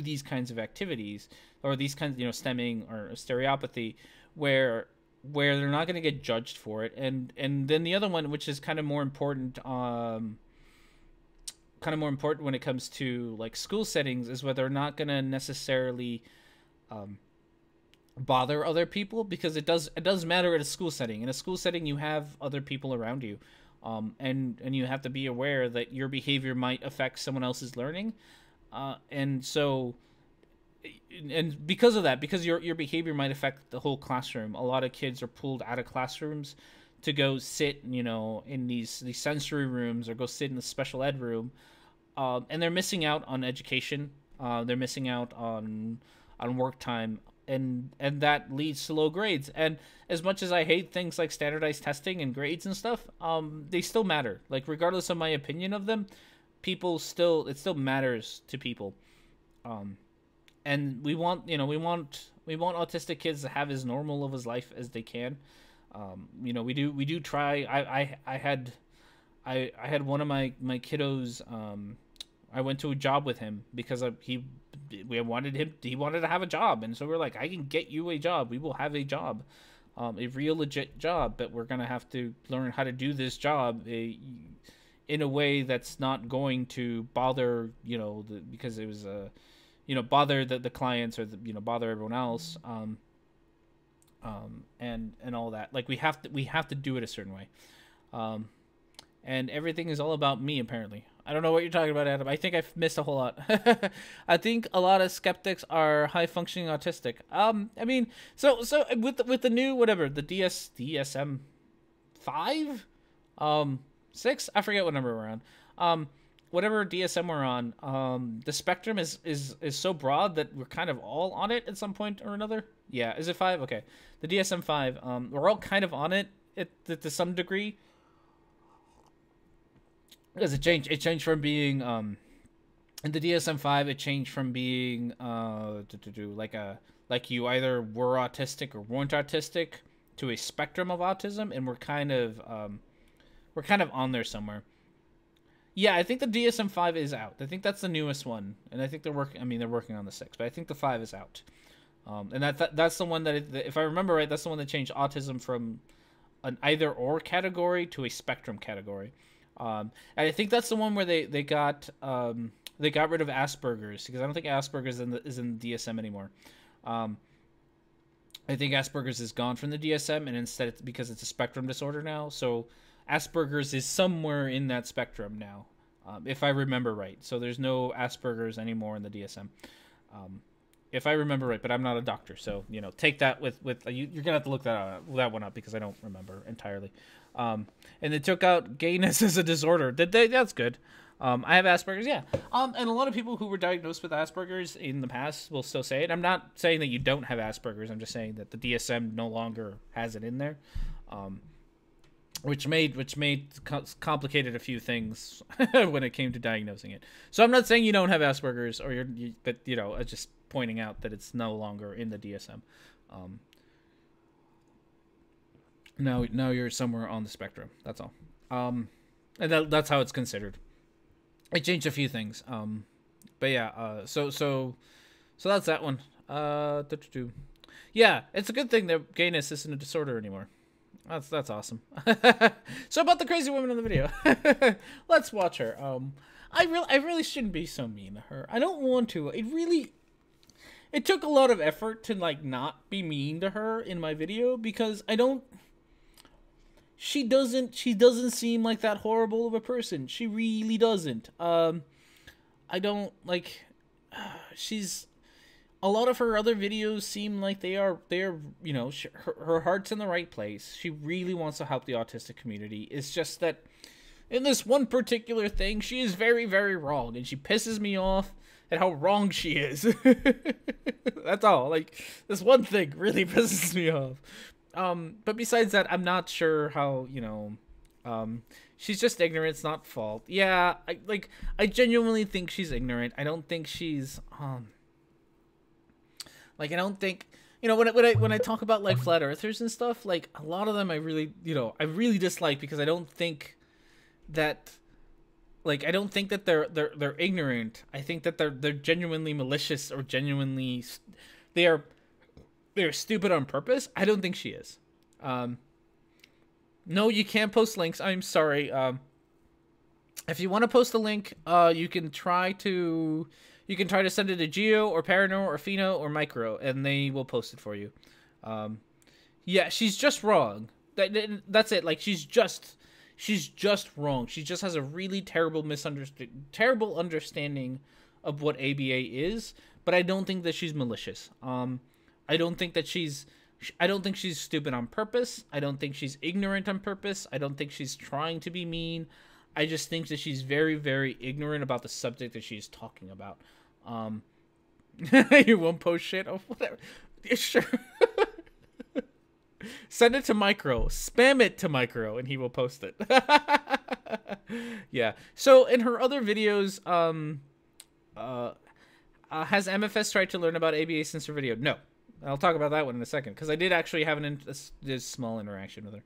these kinds of activities, or these kinds, you know, stemming or stereopathy, where they're not going to get judged for it. And then the other one, which is kind of more important when it comes to like school settings, is where they're not going to necessarily bother other people, because it does matter at a school setting. In a school setting, you have other people around you, and you have to be aware that your behavior might affect someone else's learning, and so, and because of that, because your behavior might affect the whole classroom, a lot of kids are pulled out of classrooms to go sit, you know, in these sensory rooms, or go sit in the special ed room, and they're missing out on education. They're missing out on work time, and that leads to low grades. And as much as I hate things like standardized testing and grades and stuff, they still matter. Like, regardless of my opinion of them, it still matters to people. And we want autistic kids to have as normal of a life as they can. You know, we do try. I had one of my kiddos. I went to a job with him because he wanted to have a job, and so we're like, I can get you a job. We will have a job, a real legit job, but we're gonna have to learn how to do this job in a way that's not going to bother, you know, because it was bother the clients, or bother everyone else, and all that. Like, we have to do it a certain way, and everything is all about me, apparently. I don't know what you're talking about, Adam. I think I've missed a whole lot. I think a lot of skeptics are high functioning autistic. I mean, so with the new whatever, the DSM 5, 6, I forget what number we're on. Whatever DSM we're on, the spectrum is so broad that we're kind of all on it at some point or another. Yeah, is it 5? Okay, the DSM 5. We're all kind of on it to some degree. Because it changed from being in the DSM 5, it changed from being like you either were autistic or weren't autistic, to a spectrum of autism, and we're kind of on there somewhere. Yeah, I think the DSM 5 is out. I think that's the newest one, and I think they're working on the 6, but I think the 5 is out. And that's the one that, if I remember right, that's the one that changed autism from an either or category to a spectrum category. And I think that's the one where they got rid of Asperger's, because I don't think Asperger's is in the DSM anymore. I think Asperger's is gone from the DSM, and instead it's because it's a spectrum disorder now. So Asperger's is somewhere in that spectrum now, if I remember right. So there's no Asperger's anymore in the DSM, if I remember right. But I'm not a doctor, so take that with you're gonna have to look that one up because I don't remember entirely. And they took out gayness as a disorder. Did they? That's good. I have Asperger's, yeah. And a lot of people who were diagnosed with Asperger's in the past will still say it. I'm not saying that you don't have Asperger's. I'm just saying that the DSM no longer has it in there, which complicated a few things when it came to diagnosing it. So I'm not saying you don't have Asperger's, or but just pointing out that it's no longer in the DSM. Now you're somewhere on the spectrum. That's all. And that's how it's considered. I changed a few things, but yeah. So that's that one. Yeah, it's a good thing that gayness isn't a disorder anymore. That's awesome. So about the crazy woman in the video, let's watch her. I really shouldn't be so mean to her. I don't want to. It took a lot of effort to not be mean to her in my video because I don't. She doesn't seem like that horrible of a person. She really doesn't. I don't she's a lot of her other videos seem like they are her heart's in the right place. She really wants to help the autistic community. It's just that in this one particular thing, she is very, very wrong, and she pisses me off at how wrong she is. That's all. This one thing really pisses me off. But besides that, I'm not sure how, she's just ignorant. It's not fault. Yeah, I genuinely think she's ignorant. I don't think she's, I don't think, when I talk about, flat earthers and stuff, a lot of them I really dislike because I don't think that, I don't think that they're ignorant. I think that they're genuinely malicious or genuinely, they're stupid on purpose. I don't think she is. No, you can't post links. I'm sorry. If you want to post a link, you can try to send it to Geo or Parano or Fino or Micro, and they will post it for you. Yeah, she's just wrong. That's it. She's just wrong. She just has a really terrible understanding of what ABA is, but I don't think that she's malicious. I don't think she's stupid on purpose. I don't think she's ignorant on purpose. I don't think she's trying to be mean. I just think that she's very, very ignorant about the subject that she's talking about. You won't post shit? Oh, whatever. Yeah, sure. Send it to Micro. Spam it to Micro, and he will post it. Yeah. So in her other videos, has Amythest tried to learn about ABA since her video? No. I'll talk about that one in a second because I did actually have this small interaction with her.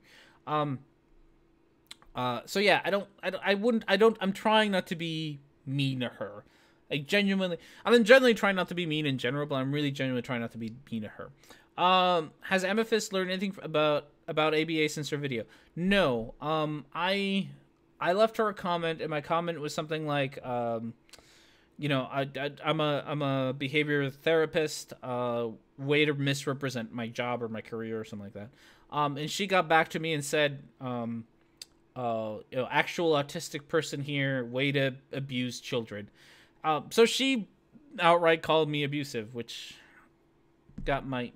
So yeah, I'm trying not to be mean to her. I'm genuinely trying not to be mean in general, but I'm really genuinely trying not to be mean to her. Has Amythest learned anything about ABA since her video? No. I left her a comment, and my comment was something like, I'm a behavior therapist, way to misrepresent my job or my career or something like that. And she got back to me and said, actual autistic person here, way to abuse children. So she outright called me abusive, which got my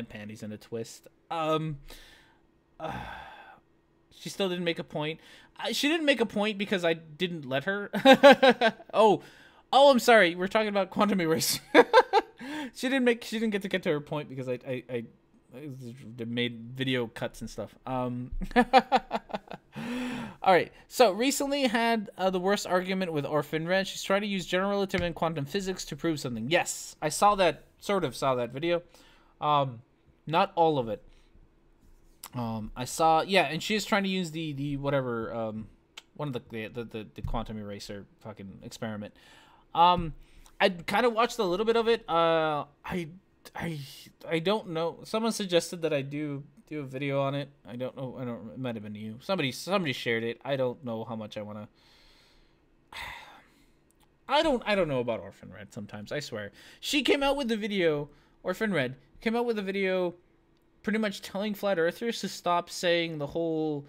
panties in a twist. She still didn't make a point. She didn't make a point because I didn't let her. Oh, I'm sorry. We're talking about quantum erase. She didn't get to her point because I made video cuts and stuff. All right. So recently had the worst argument with Orphan Red. She's trying to use general relativity and quantum physics to prove something. Yes, I saw that. Sort of saw that video. Not all of it. I saw, yeah, and she is trying to use the whatever, one of the quantum eraser fucking experiment. I kind of watched a little bit of it. I don't know. Someone suggested that I do a video on it. I don't know. It might have been you. Somebody shared it. I don't know how much I want to. I don't know about Orphan Red sometimes, I swear. She came out with the video, Orphan Red came out with a video pretty much telling flat earthers to stop saying the whole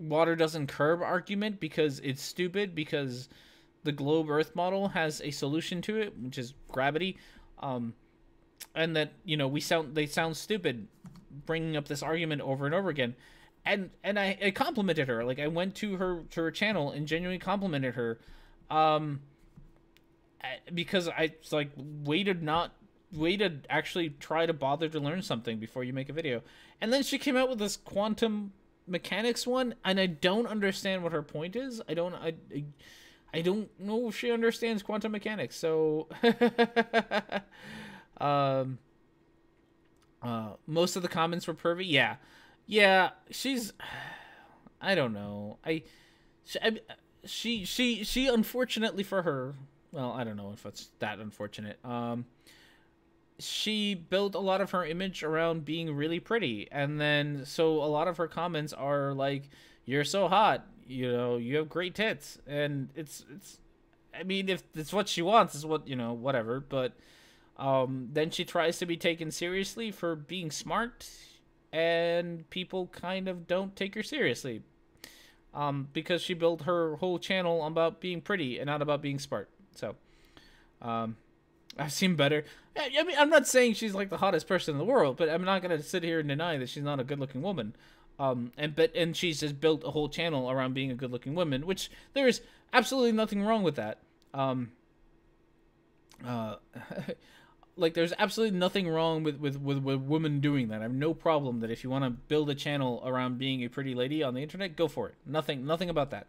water doesn't curb argument, because it's stupid, because the globe earth model has a solution to it, which is gravity, and that, you know, they sound stupid bringing up this argument over and over again. And I complimented her. Like, I went to her channel and genuinely complimented her, because I was like, way to actually try to bother to learn something before you make a video. And then she came out with this quantum mechanics one, and I don't understand what her point is. I don't know if she understands quantum mechanics. So most of the comments were pervy. Yeah, she's, I don't know. She unfortunately for her, well, I don't know if it's that unfortunate. She built a lot of her image around being really pretty, and then so a lot of her comments are like, "You're so hot, you know, you have great tits," and it's. I mean, if it's what she wants, is what, you know, whatever. But then she tries to be taken seriously for being smart, and people kind of don't take her seriously, because she built her whole channel about being pretty and not about being smart. So, I've seen better. I mean, I'm not saying she's like the hottest person in the world, but I'm not gonna sit here and deny that she's not a good-looking woman. And she's just built a whole channel around being a good-looking woman, which there is absolutely nothing wrong with that. Like, there's absolutely nothing wrong with women doing that. I have no problem that if you want to build a channel around being a pretty lady on the internet, go for it. Nothing about that.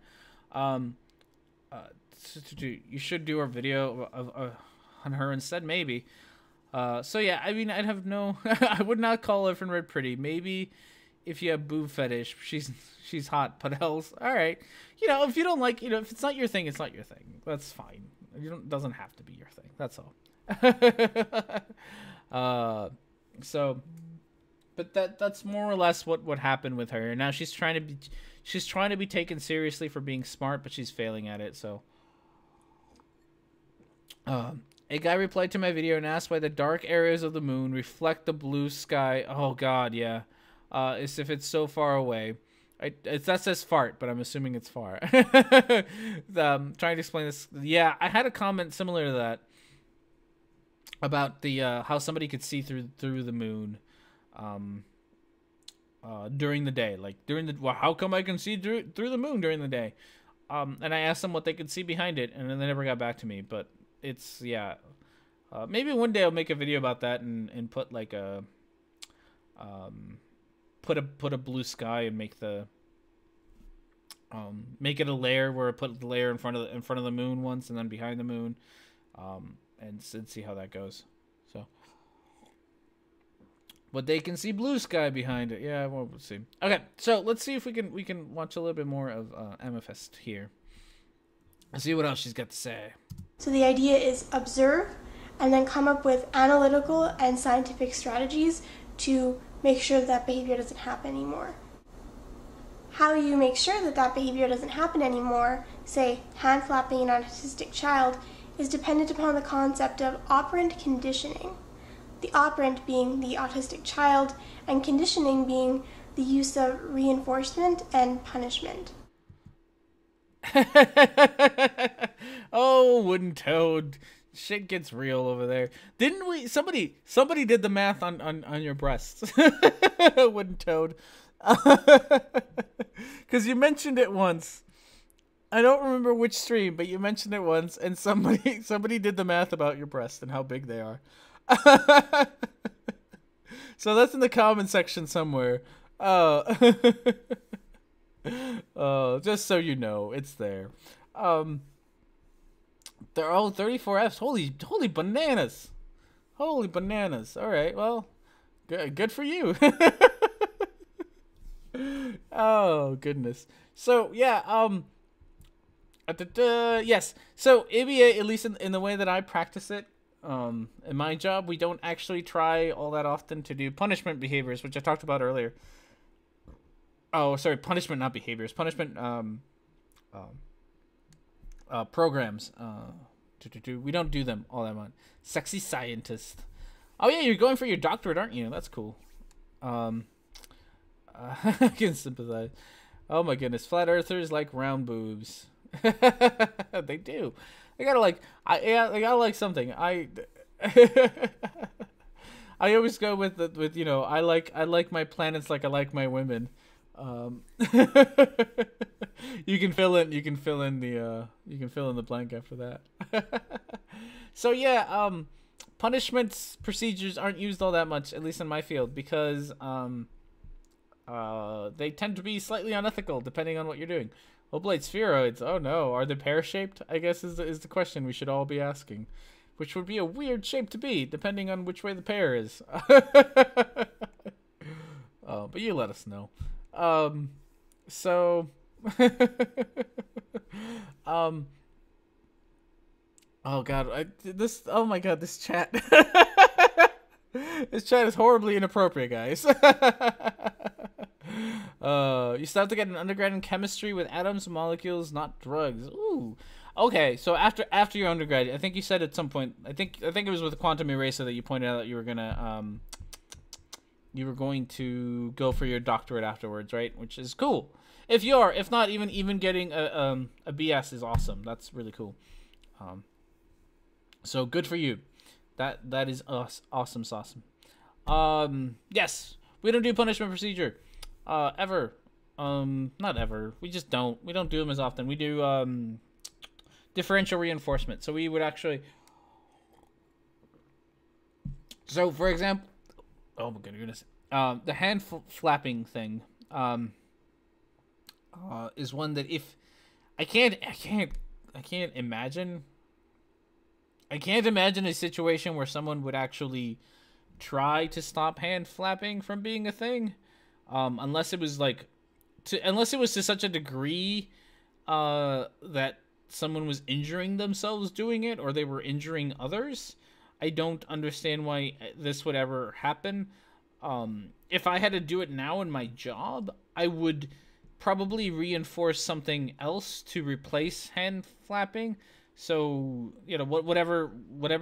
You should do a video on her instead, maybe. So yeah, I mean, I'd have no, I would not call Infrared pretty. Maybe if you have boob fetish, she's hot, but else, all right. You know, if you don't like, you know, if it's not your thing, it's not your thing. That's fine. Doesn't have to be your thing. That's all. So, but that's more or less what happened with her. Now she's trying to be taken seriously for being smart, but she's failing at it. So, a guy replied to my video and asked why the dark areas of the moon reflect the blue sky. Oh God, yeah. As if it's so far away. That says fart, but I'm assuming it's far. Trying to explain this. Yeah, I had a comment similar to that about the how somebody could see through the moon during the day. Like well, how come I can see through the moon during the day? And I asked them what they could see behind it, and then they never got back to me. But it's, yeah. Maybe one day I'll make a video about that and put like a put a blue sky and make it a layer where I put the layer in front of the moon once, and then behind the moon, and see how that goes. So, but they can see blue sky behind it. Yeah, well, we'll see. Okay, so let's see if we can watch a little bit more of Amythest here. Let's see what else she's got to say. So the idea is observe and then come up with analytical and scientific strategies to make sure that behavior doesn't happen anymore. How you make sure that behavior doesn't happen anymore, say hand flapping an autistic child, is dependent upon the concept of operant conditioning. The operant being the autistic child, and conditioning being the use of reinforcement and punishment. Oh, wooden toad. Shit gets real over there. Didn't we? Somebody did the math on your breasts. Wooden toad. Because you mentioned it once. I don't remember which stream, but you mentioned it once, and somebody did the math about your breasts and how big they are. So that's in the comment section somewhere. Just so you know, it's there. They're all 34Fs. Holy bananas. Holy bananas. All right, well, good for you. Oh, goodness. So, yeah, yes. So, ABA, at least in the way that I practice it, in my job, we don't actually try all that often to do punishment behaviors, which I talked about earlier. Oh, sorry, punishment, not behaviors. Punishment, programs. We don't do them all that much. Sexy scientist. Oh yeah, you're going for your doctorate, aren't you? That's cool. I can sympathize. Oh my goodness, flat earthers like round boobs. They do. They gotta like. They gotta like something. I always go with I like my planets like I like my women. You can fill in the blank after that. So yeah, punishments procedures aren't used all that much, at least in my field, because they tend to be slightly unethical depending on what you're doing. Oblate spheroids. Oh no, are they pear-shaped? I guess is the question we should all be asking. Which would be a weird shape to be, depending on which way the pear is. But you let us know. So, oh god, oh my god, this chat. This chat is horribly inappropriate, guys. You still have to get an undergrad in chemistry with atoms and molecules, not drugs. Ooh. Okay, so after your undergrad, I think you said at some point, I think it was with Quantum Eraser that you pointed out that you were going to go for your doctorate afterwards, right? Which is cool. If not, even getting a BS is awesome. That's really cool. So good for you. That is awesome sauce. Yes, we don't do punishment procedure, ever. Not ever. We just don't. We don't do them as often. We do differential reinforcement. So we would actually. So for example, oh my goodness, the hand flapping thing, is one that if I can't imagine a situation where someone would actually try to stop hand flapping from being a thing, unless it was to such a degree that someone was injuring themselves doing it, or they were injuring others. I don't understand why this would ever happen. If I had to do it now in my job, I would probably reinforce something else to replace hand flapping. So, whatever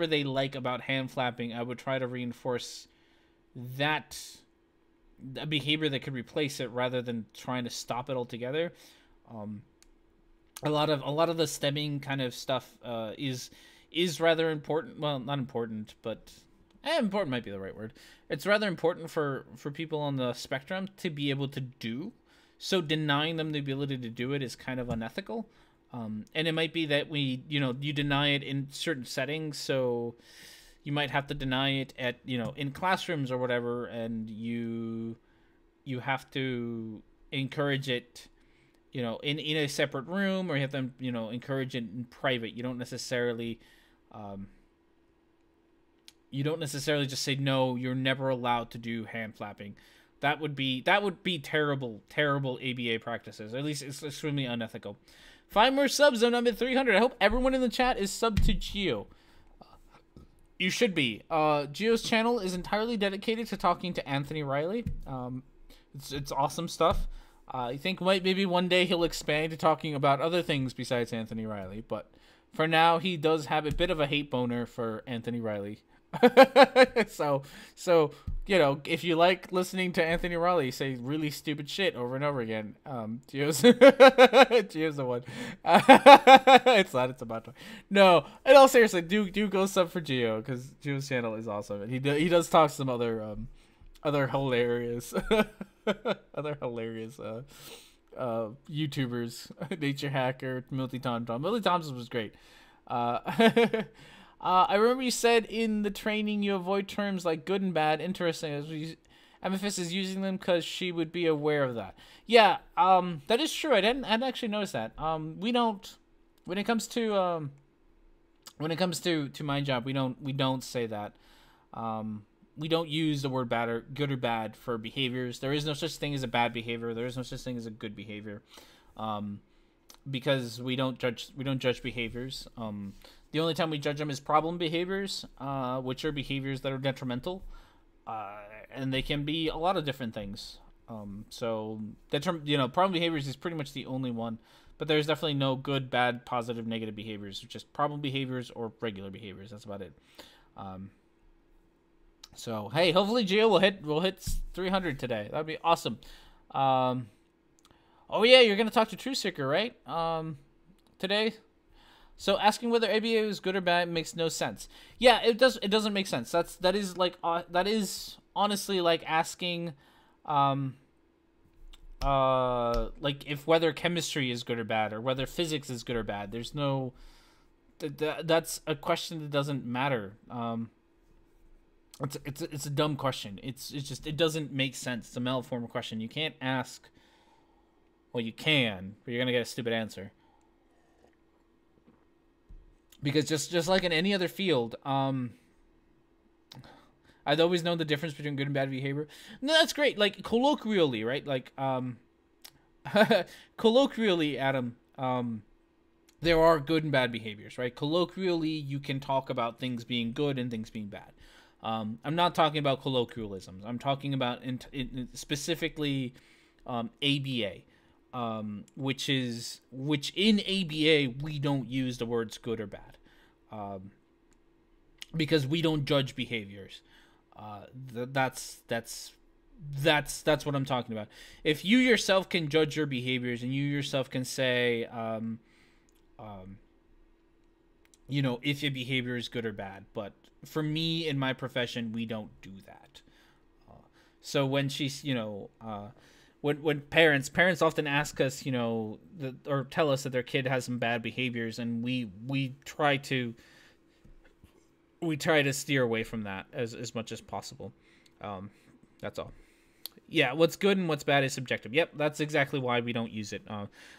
they like about hand flapping, I would try to reinforce that a behavior that could replace it rather than trying to stop it altogether. A lot of the stemming kind of stuff is rather important. Well, not important, but important might be the right word. It's rather important for people on the spectrum to be able to do. So denying them the ability to do it is kind of unethical. And it might be that you deny it in certain settings. So you might have to deny it at, in classrooms or whatever, and you have to encourage it, in a separate room, or you have to, encourage it in private. You don't necessarily just say, no, you're never allowed to do hand flapping. That would be terrible ABA practices. At least it's extremely unethical. 5 more subs on number 300. I hope everyone in the chat is subbed to Geo. You should be. Geo's channel is entirely dedicated to talking to Anthony Riley. It's awesome stuff. I think maybe one day he'll expand to talking about other things besides Anthony Riley. But for now, he does have a bit of a hate boner for Anthony Riley. So if you like listening to Anthony Riley say really stupid shit over and over again, Geo's the one. It's not. It's about to. No, in all seriously, do go sub for Geo, because Geo's channel is awesome, and he does talk some other hilarious YouTubers, Nature Hacker, Milty Tom. Milty Thompson was great. I remember you said in the training you avoid terms like good and bad. Interesting. Amythest is using them because she would be aware of that. Yeah, that is true. I didn't actually notice that. We don't. When it comes to my job, we don't say that. We don't use the word bad or good or bad for behaviors. There is no such thing as a bad behavior. There is no such thing as a good behavior. Because we don't judge behaviors. The only time we judge them is problem behaviors, which are behaviors that are detrimental, and they can be a lot of different things. So problem behaviors is pretty much the only one, but there's definitely no good, bad, positive, negative behaviors. Just problem behaviors or regular behaviors. That's about it. So hey, hopefully Gio will hit 300 today. That'd be awesome. Oh yeah, you're gonna talk to True Seeker, right? Today. So asking whether ABA is good or bad makes no sense. Yeah, it does. It doesn't make sense. That is honestly like asking, like if whether chemistry is good or bad, or whether physics is good or bad. There's no. That's a question that doesn't matter. It's a dumb question. It's just, it doesn't make sense. It's a malformed question. You can't ask. Well, you can, but you're gonna get a stupid answer. Because just like in any other field, I've always known the difference between good and bad behavior. No, that's great. Like colloquially, right? Like colloquially, Adam, there are good and bad behaviors, right? Colloquially, you can talk about things being good and things being bad. I'm not talking about colloquialisms. I'm talking about specifically ABA. Which in ABA we don't use the words good or bad, because we don't judge behaviors. That's what I'm talking about. If you yourself can judge your behaviors and you yourself can say, you know, if your behavior is good or bad, but for me in my profession, we don't do that. So when she's, you know, when parents often ask us, you know, or tell us that their kid has some bad behaviors, and we try to steer away from that as much as possible. That's all. Yeah, what's good and what's bad is subjective. Yep, that's exactly why we don't use it.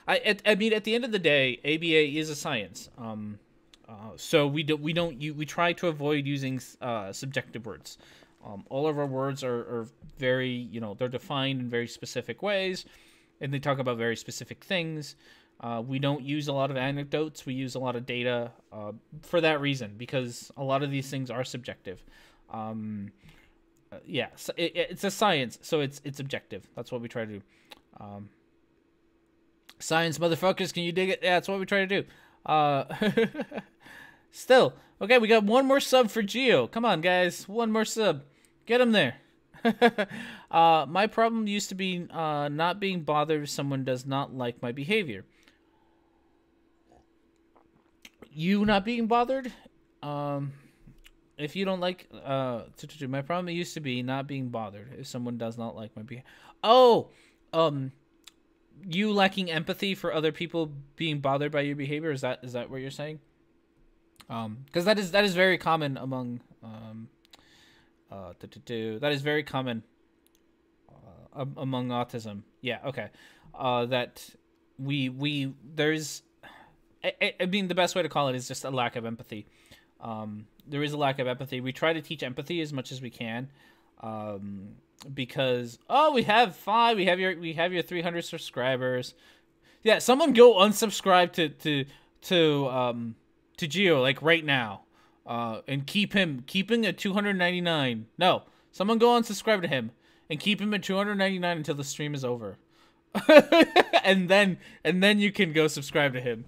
I mean, at the end of the day, ABA is a science. So we try to avoid using subjective words. All of our words are very, you know, they're defined in very specific ways, and they talk about very specific things. We don't use a lot of anecdotes. We use a lot of data for that reason, because a lot of these things are subjective. Yeah, so it's a science, so it's objective. That's what we try to do. Science, motherfuckers, can you dig it? Yeah, that's what we try to do. Still, okay, we got one more sub for Geo. Come on, guys, one more sub. Get him there. My problem used to be not being bothered if someone does not like my behavior. You not being bothered? If you don't like... my problem used to be not being bothered if someone does not like my behavior. Oh! You lacking empathy for other people being bothered by your behavior? Is that what you're saying? Because that is very common among... that is very common among autism. Yeah, okay. That there's... I mean, the best way to call it is just a lack of empathy. There is a lack of empathy. We try to teach empathy as much as we can, because we have 5. We have your 300 subscribers. Yeah, someone go unsubscribe to Geo like right now, and keeping at 299. No, someone go unsubscribe to him and keep him at 299 until the stream is over, and then you can go subscribe to him.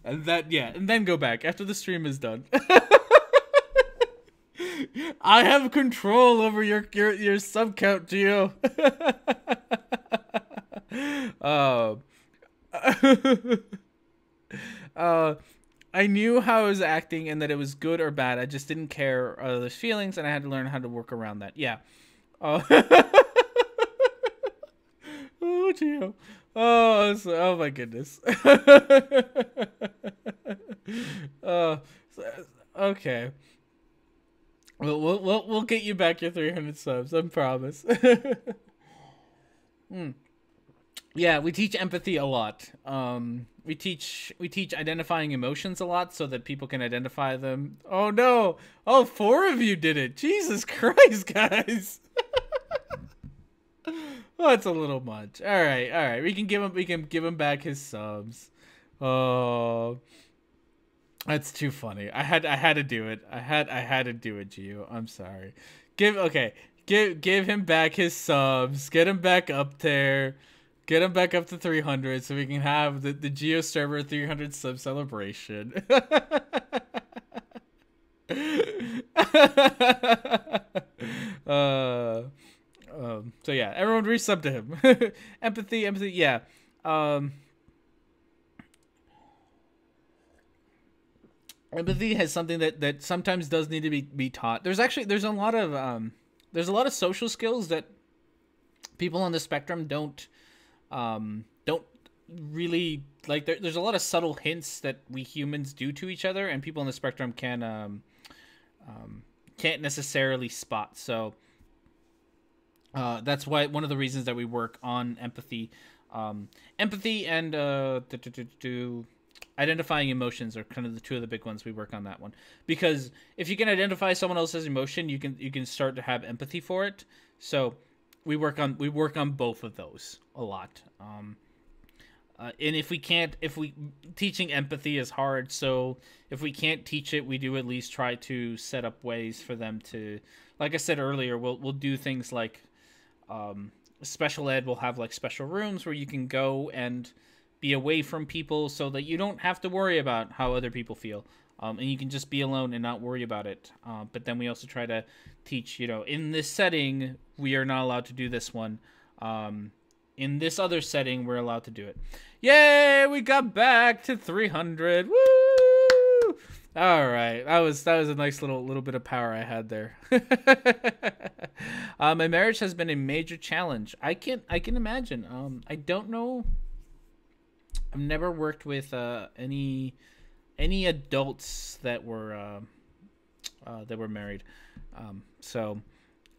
and then go back after the stream is done. I have control over your sub count, Geo. I knew how I was acting and that it was good or bad. I just didn't care others' feelings, and I had to learn how to work around that. Yeah. Oh, Geo. Oh my goodness. Okay. We'll get you back your 300 subs, I promise. Yeah, we teach empathy a lot. We teach identifying emotions a lot so that people can identify them. Oh no! Oh, 4 of you did it. Jesus Christ, guys. Oh, it's a little much. All right. We can give him back his subs. Oh, that's too funny. I had to do it. I had to do it, Gio. I'm sorry. Give him back his subs. Get him back up there. Get him back up to 300 so we can have the Geo server 300 sub celebration. So yeah, everyone resub to him. empathy, yeah. Empathy has something that sometimes does need to be taught. There's a lot of social skills that people on the spectrum don't really like. There's a lot of subtle hints that we humans do to each other, and people on the spectrum can't necessarily spot. So that's why one of the reasons that we work on empathy, and identifying emotions are kind of the two of the big ones we work on that one. Because if you can identify someone else's emotion, you can start to have empathy for it. So we work on both of those a lot. And teaching empathy is hard. So if we can't teach it, we do at least try to set up ways for them to, like I said earlier, we'll do things like, special ed will have like special rooms where you can go and be away from people so that you don't have to worry about how other people feel. And you can just be alone and not worry about it. But then we also try to teach, in this setting, we are not allowed to do this one. In this other setting, we're allowed to do it. Yay! We got back to 300. Woo! All right, that was a nice little bit of power I had there. My marriage has been a major challenge. I can imagine. I don't know. I've never worked with any adults that were married. So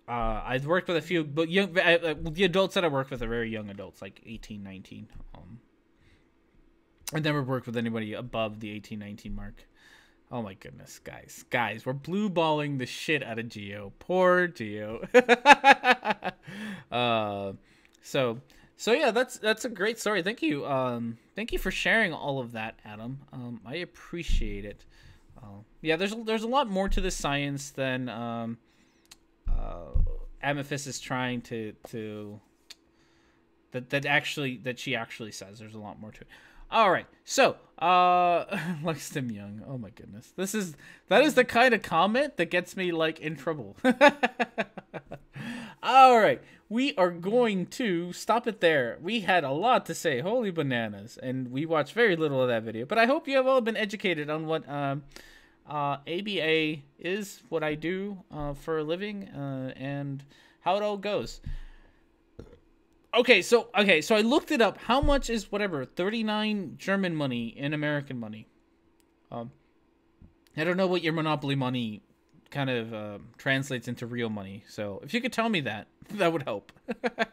I've worked with a few, but the adults that I work with are very young adults, like 18, 19. I've never worked with anybody above the 18, 19 mark. Oh my goodness, guys, we're blue balling the shit out of Geo. Poor Geo. So yeah, that's a great story. Thank you. Thank you for sharing all of that, Adam. I appreciate it. Yeah, there's a lot more to the science than Amythest is trying to that she actually says. There's a lot more to it. All right, so like Stim Young. Oh my goodness, that is the kind of comment that gets me like in trouble. All right, we are going to stop it there. We had a lot to say. Holy bananas, and we watched very little of that video. But I hope you have all been educated on what ABA is, what I do for a living, and how it all goes. Okay, so I looked it up. How much is 39 German money in American money? I don't know what your Monopoly money kind of translates into real money. So if you could tell me that would help. I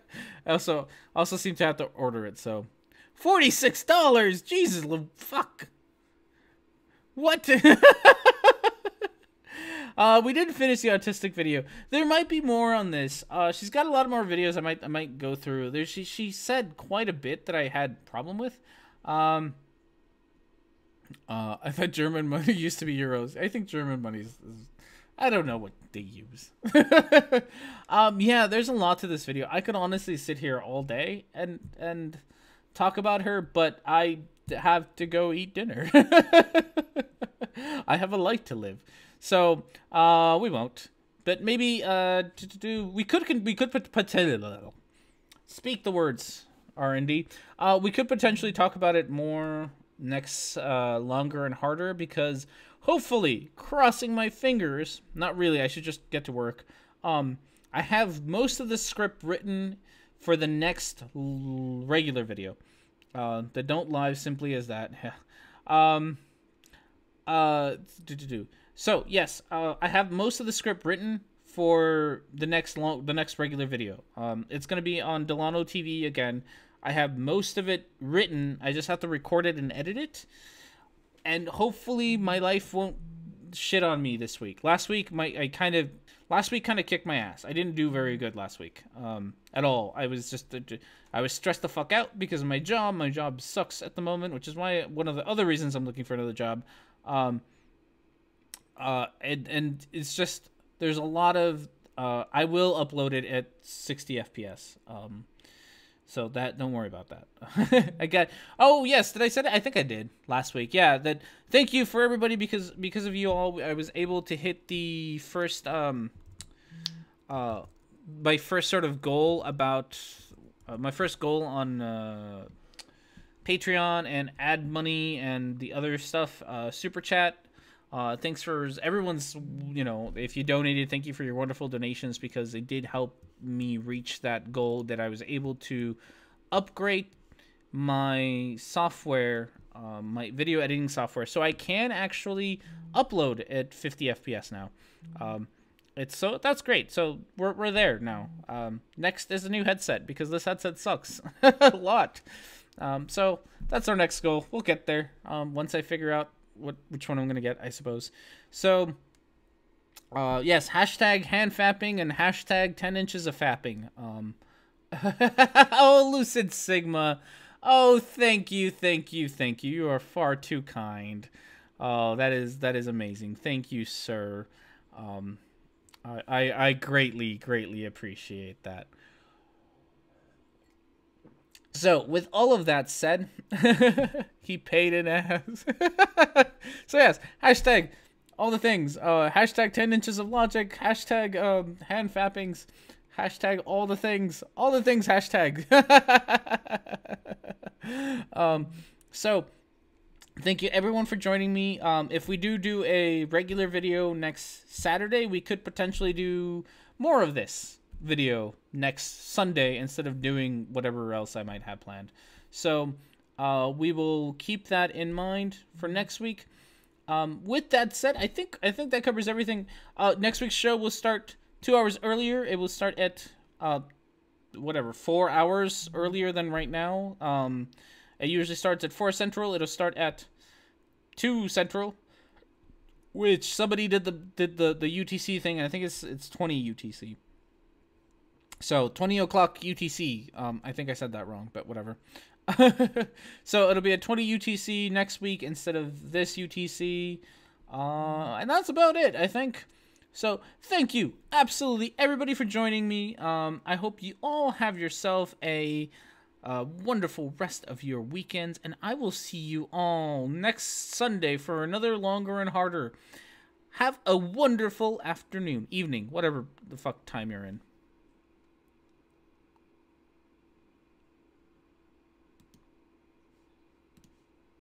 also seem to have to order it. So $46. Jesus, fuck. What? We didn't finish the autistic video. There might be more on this. She's got a lot more videos I might go through. She said quite a bit that I had problem with. I thought German money used to be euros. I think German money is I don't know what they use. Yeah, there's a lot to this video. I could honestly sit here all day and talk about her, but I have to go eat dinner. I have a life to live. So, we won't. But maybe we could potentially speak the words R&D. We could potentially talk about it more next longer and harder, because hopefully, crossing my fingers, not really, I should just get to work. I have most of the script written for the next regular video. The don't live simply as that. So yes, I have most of the script written for the next regular video. It's gonna be on Delano TV again. I have most of it written. I just have to record it and edit it, and hopefully my life won't shit on me this week. Last week kind of kicked my ass. I didn't do very good last week at all. I was stressed the fuck out because of my job. My job sucks at the moment, which is why one of the other reasons I'm looking for another job. And it's just, there's a lot of I will upload it at 60 FPS. So that, don't worry about that. I got, oh yes, did I say that? I think I did last week. Yeah, that, thank you for everybody, because of you all, I was able to hit the first, my first sort of goal about, my first goal on, Patreon and ad money and the other stuff, super chat. Thanks for everyone's, if you donated, thank you for your wonderful donations, because they did help me reach that goal, that I was able to upgrade my software, my video editing software, so I can actually upload at 50 FPS now. So that's great. So we're there now. Next is a new headset, because this headset sucks a lot. So that's our next goal. We'll get there once I figure out which one I'm gonna get, I suppose. So yes, hashtag hand fapping and hashtag 10 inches of fapping. Oh, Lucid Sigma. Oh, thank you. You are far too kind. Oh, that is amazing. Thank you, sir. I greatly appreciate that. So, with all of that said, he paid an ass. So yes, hashtag all the things. Hashtag 10 inches of logic. Hashtag hand fappings. Hashtag all the things. All the things hashtag. So, thank you everyone for joining me. If we do a regular video next Saturday, we could potentially do more of this video next Sunday instead of doing whatever else I might have planned. So we will keep that in mind for next week. With that said, I think that covers everything. Next week's show will start 2 hours earlier. It will start at 4 hours earlier than right now. It usually starts at 4 Central. It'll start at 2 Central, which somebody did the UTC thing, and I think it's 20 UTC. So 20 o'clock UTC. I think I said that wrong, but whatever. So it'll be at 20 UTC next week instead of this UTC. And that's about it, I think. So thank you, absolutely everybody, for joining me. I hope you all have yourself a wonderful rest of your weekends, and I will see you all next Sunday for another longer and harder. Have a wonderful afternoon, evening, whatever the fuck time you're in.